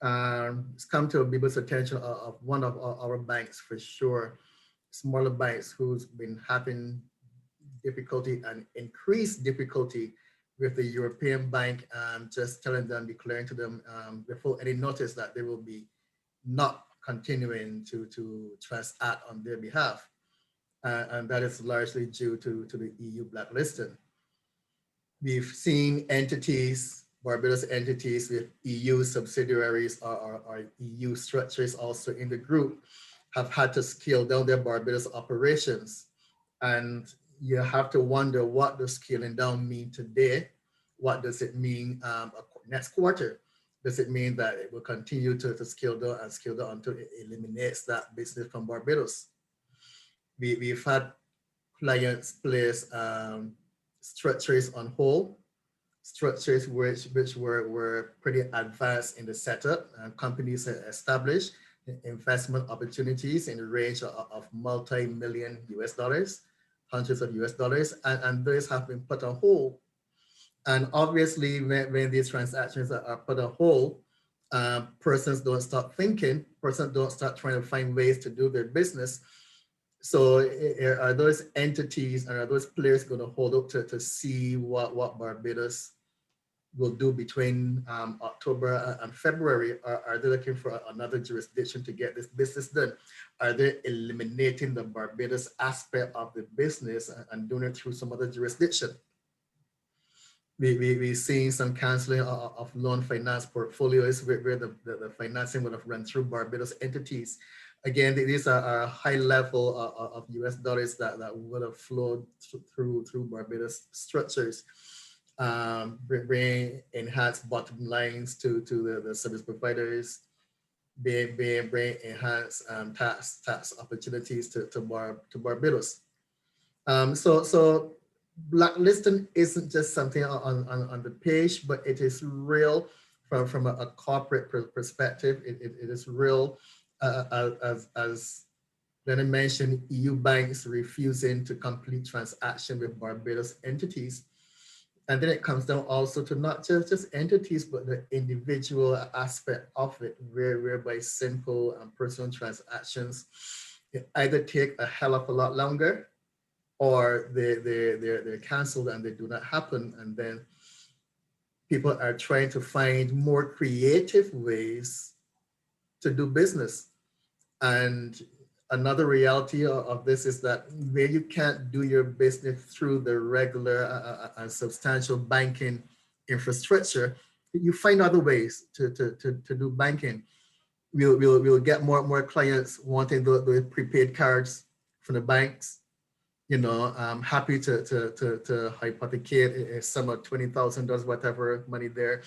It's come to BIBA's attention of one of our banks for sure, smaller banks who's been having difficulty and increased difficulty with the European bank, just declaring to them before any notice that they will be not continuing to transact on their behalf. And that is largely due to the EU blacklisting. We've seen entities, Barbados entities with EU subsidiaries or EU structures also in the group have had to scale down their Barbados operations. And you have to wonder, what does scaling down mean today? What does it mean next quarter? Does it mean that it will continue to scale down until it eliminates that business from Barbados? We've had clients place structures on hold, structures which were pretty advanced in the setup, and companies established investment opportunities in the range of multi-million US dollars hundreds of US dollars, and those have been put on hold. And obviously, when these transactions are put on hold, persons don't start thinking, persons don't start trying to find ways to do their business. So are those entities and are those players going to hold up to see what Barbados will do between October and February? Are they looking for another jurisdiction to get this business done? Are they eliminating the Barbados aspect of the business and doing it through some other jurisdiction? We've seen some canceling of loan finance portfolios where the financing would have run through Barbados entities. Again, these are high level of US dollars that would have flowed through Barbados structures. Bring enhanced bottom lines to the service providers, bring enhanced tax opportunities to Barbados. So blacklisting isn't just something on the page, but it is real from a corporate perspective. It is real as Lennon mentioned, EU banks refusing to complete transaction with Barbados entities. And then it comes down also to not just entities, but the individual aspect of it, whereby simple and personal transactions either take a hell of a lot longer, or they're canceled and they do not happen. And then people are trying to find more creative ways to do business. And another reality of this is that where you can't do your business through the regular and substantial banking infrastructure, you find other ways to do banking. We'll get more clients wanting the prepaid cards from the banks. You know, I'm happy to hypothecate a sum of $20,000, whatever money there,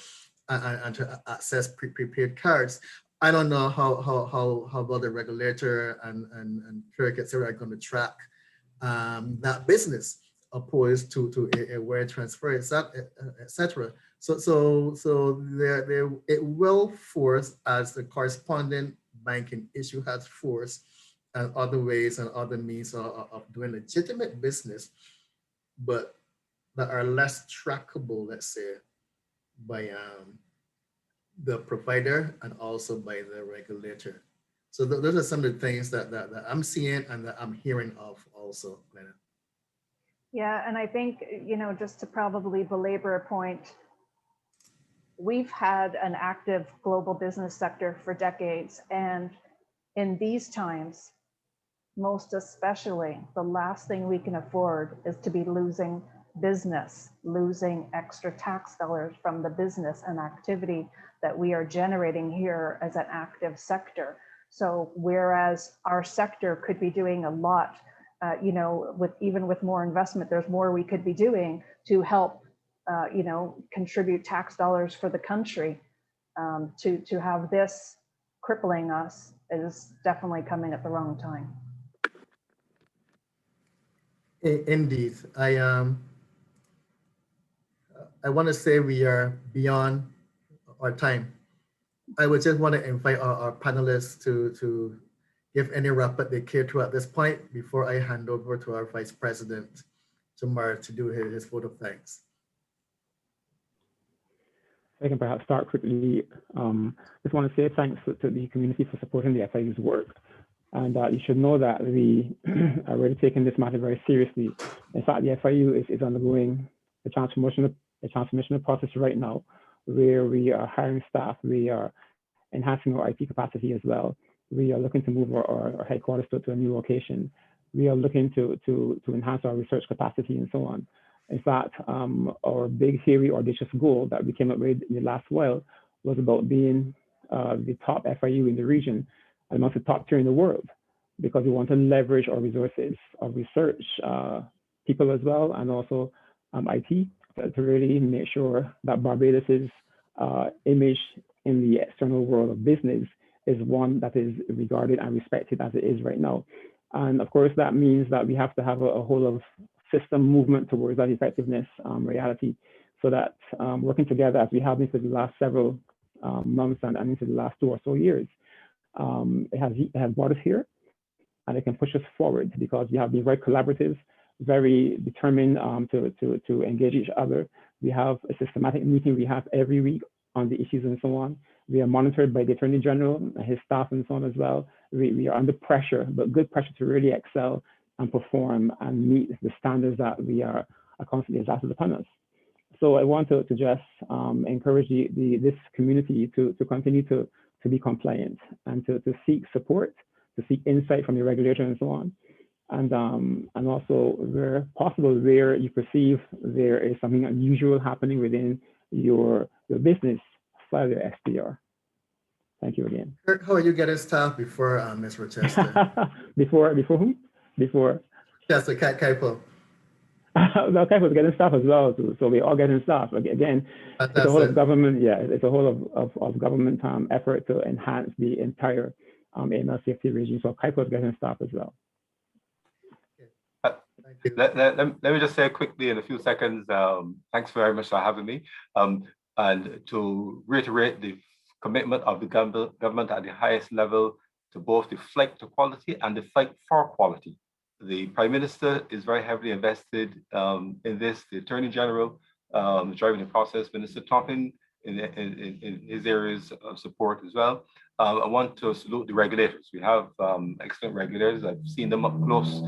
and to access prepaid cards. I don't know how well the regulator and clerk, et cetera, are going to track that business opposed to a wire transfer, et cetera. So it will force, as the corresponding banking issue has forced, and other ways and other means of doing legitimate business, but that are less trackable, let's say, by the provider and also by the regulator. So those are some of the things that I'm seeing and that I'm hearing of also, Glenna. Yeah, and I think, you know, just to probably belabor a point, we've had an active global business sector for decades. And in these times, most especially, the last thing we can afford is to be losing business, losing extra tax dollars from the business and activity that we are generating here as an active sector. So whereas our sector could be doing a lot, you know, even with more investment, there's more we could be doing to help, you know, contribute tax dollars for the country. To have this crippling us is definitely coming at the wrong time. Indeed, I want to say we are beyond our time. I would just want to invite our panelists to give any wrap-up they care to at this point before I hand over to our Vice President, Jamar, to do his vote of thanks. I can perhaps start quickly. Just want to say thanks to the community for supporting the FIU's work. And you should know that we are really taking this matter very seriously. In fact, the FIU is undergoing a transformational process right now, where we are hiring staff, we are enhancing our IT capacity as well. We are looking to move our headquarters to a new location. We are looking to enhance our research capacity and so on. In fact, our big, hairy, audacious goal that we came up with in the last while was about being the top FIU in the region, and amongst the top tier in the world, because we want to leverage our resources of research, people as well, and also IT to really make sure that Barbados's image in the external world of business is one that is regarded and respected as it is right now. And of course, that means that we have to have a whole of system movement towards that effectiveness reality, so that working together as we have been for the last several months and into the last 2 or so years, it has brought us here, and it can push us forward because we have been very collaborative. very determined to engage each other. We have a systematic meeting we have every week on the issues and so on. We are monitored by the Attorney General and his staff and so on as well. We are under pressure, but good pressure to really excel and perform and meet the standards that we are constantly exalted upon us. So I want to just encourage this community to continue to be compliant and to seek support, to seek insight from your regulator and so on. And also, where possible, where you perceive there is something unusual happening within your business, file your SPR. Thank you again. Kirk, how are you getting staff before Ms. Rochester? Before whom? Before Chester Kaipo. Well, Kaipo is getting staff as well, so we're all getting staff. Again, it's a whole of government. Yeah, it's a whole of government effort to enhance the entire AML safety regime. So Kaipo is getting staff as well. Let me just say quickly in a few seconds, thanks very much for having me. And to reiterate the commitment of the government at the highest level to both the flight to quality and the fight for quality. The Prime Minister is very heavily invested in this, the Attorney General driving the process, Minister Toppin in his areas of support as well. I want to salute the regulators. We have excellent regulators. I've seen them up close,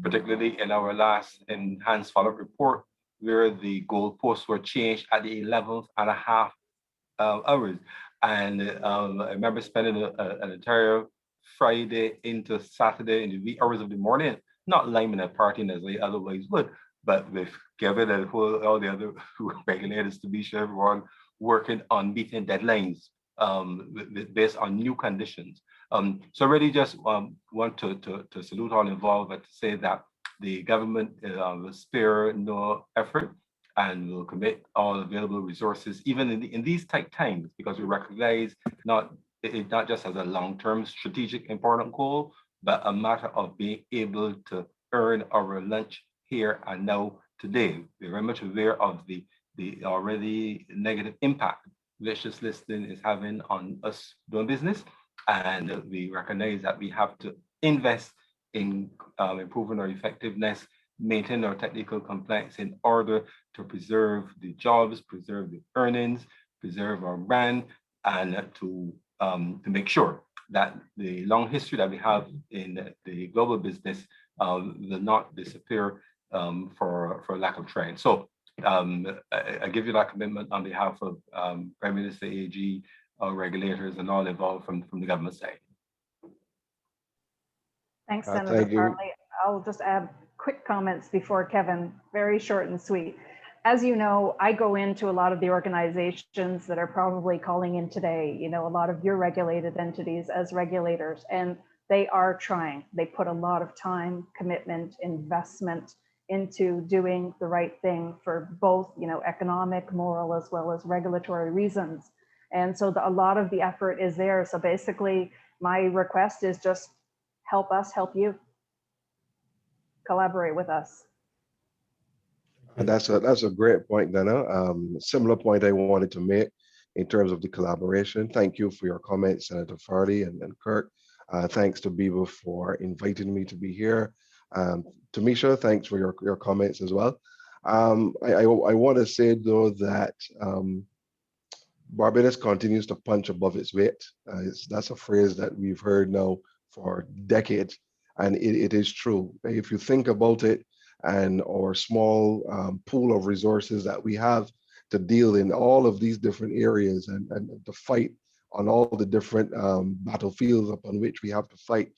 particularly in our last enhanced follow-up report, where the goalposts were changed at the 11.5 hours. And I remember spending an entire Friday into Saturday in the wee hours of the morning, not liming and partying as I otherwise would, but with Kevin and all the other regulators to be sure everyone working on meeting deadlines based on new conditions. So really just want to salute all involved and to say that the government will spare no effort and will commit all available resources, even in these tight times, because we recognize not just as a long-term strategic important goal, but a matter of being able to earn our lunch here and now today. We're very much aware of the already negative impact vicious listing is having on us doing business, and we recognize that we have to invest in improving our effectiveness, maintain our technical compliance in order to preserve the jobs, preserve the earnings, preserve our brand, and to make sure that the long history that we have in the global business will not disappear for lack of trying. So I give you that commitment on behalf of Prime Minister, AG, regulators, and all involved from the government side. Thanks, Senator Farley. I'll just add quick comments before Kevin, very short and sweet. As you know, I go into a lot of the organizations that are probably calling in today, you know, a lot of your regulated entities as regulators, and they are trying. They put a lot of time, commitment, investment into doing the right thing for both, you know, economic, moral, as well as regulatory reasons. And so a lot of the effort is there. So basically, my request is just help us help you. Collaborate with us. And that's a great point, Dana. Similar point I wanted to make in terms of the collaboration. Thank you for your comments, Senator Farley and Kirk. Thanks to BIBA for inviting me to be here. Tamisha, thanks for your comments as well. I want to say though that Barbados continues to punch above its weight. That's a phrase that we've heard now for decades, and it is true. If you think about it, and our small pool of resources that we have to deal in all of these different areas and to fight on all the different battlefields upon which we have to fight.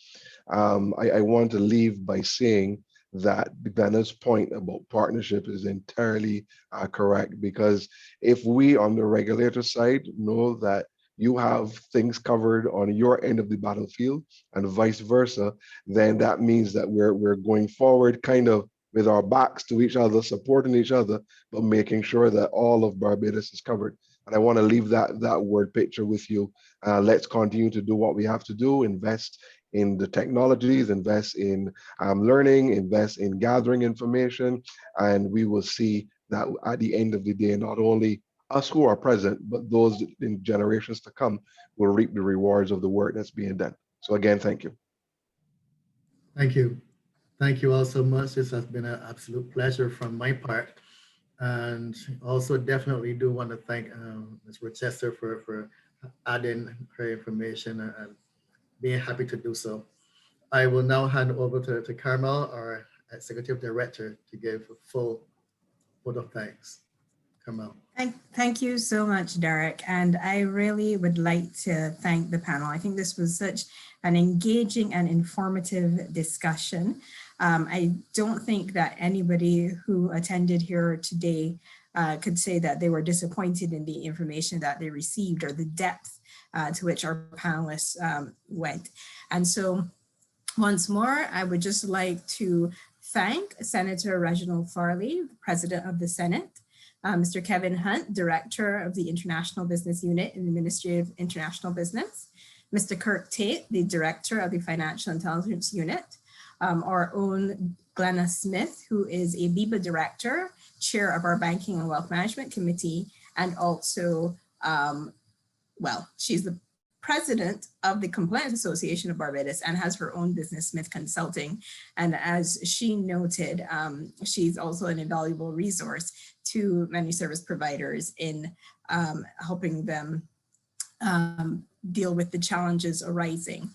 I want to leave by saying that Dana's point about partnership is entirely correct, because if we on the regulator side know that you have things covered on your end of the battlefield and vice versa, then that means that we're going forward kind of with our backs to each other, supporting each other, but making sure that all of Barbados is covered. And I want to leave that word picture with you. Let's continue to do what we have to do, invest in the technologies, invest in learning, invest in gathering information, and we will see that at the end of the day, not only us who are present, but those in generations to come will reap the rewards of the work that's being done. So again, thank you. Thank you. Thank you all so much. This has been an absolute pleasure from my part. And also definitely do want to thank Ms. Rochester for adding her information and being happy to do so. I will now hand over to Carmel, our Executive Director, to give a full vote of thanks. Carmel. Thank you so much, Derek. And I really would like to thank the panel. I think this was such an engaging and informative discussion. I don't think that anybody who attended here today could say that they were disappointed in the information that they received or the depth to which our panelists went. And so once more, I would just like to thank Senator Reginald Farley, President of the Senate, Mr. Kevin Hunt, Director of the International Business Unit in the Ministry of International Business, Mr. Kirk Tate, the Director of the Financial Intelligence Unit, our own Glenna Smith, who is a BIBA Director, Chair of our Banking and Wealth Management Committee, and also, well, she's the President of the Compliance Association of Barbados and has her own business, Smith Consulting. And as she noted, she's also an invaluable resource to many service providers in helping them deal with the challenges arising.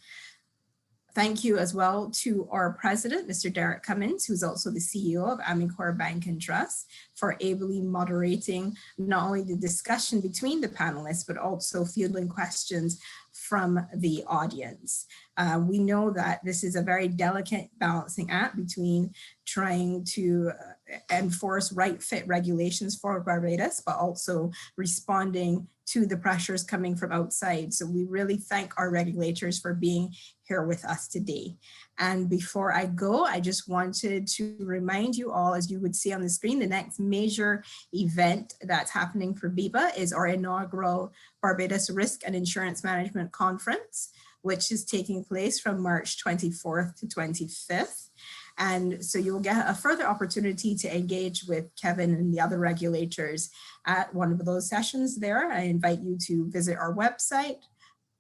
Thank you as well to our president, Mr. Derek Cummins, who's also the CEO of Amicor Bank and Trust, for ably moderating not only the discussion between the panelists, but also fielding questions from the audience. We know that this is a very delicate balancing act between trying to enforce right fit regulations for Barbados, but also responding to the pressures coming from outside. So we really thank our regulators for being here with us today. And before I go, I just wanted to remind you all, as you would see on the screen, the next major event that's happening for BIBA is our inaugural Barbados Risk and Insurance Management Conference, which is taking place from March 24th to 25th. And so you'll get a further opportunity to engage with Kevin and the other regulators at one of those sessions there. I invite you to visit our website,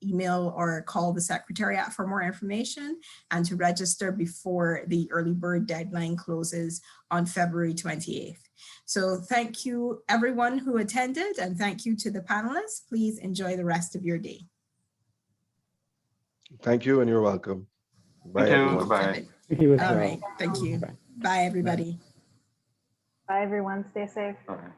email or call the Secretariat for more information, and to register before the early bird deadline closes on February 28th. So thank you everyone who attended, and thank you to the panelists. Please enjoy the rest of your day. Thank you, and you're welcome. Bye, everyone. Bye. Thank you as All well. right, thank you. Bye. Bye, everybody. Bye, everyone. Stay safe. All right.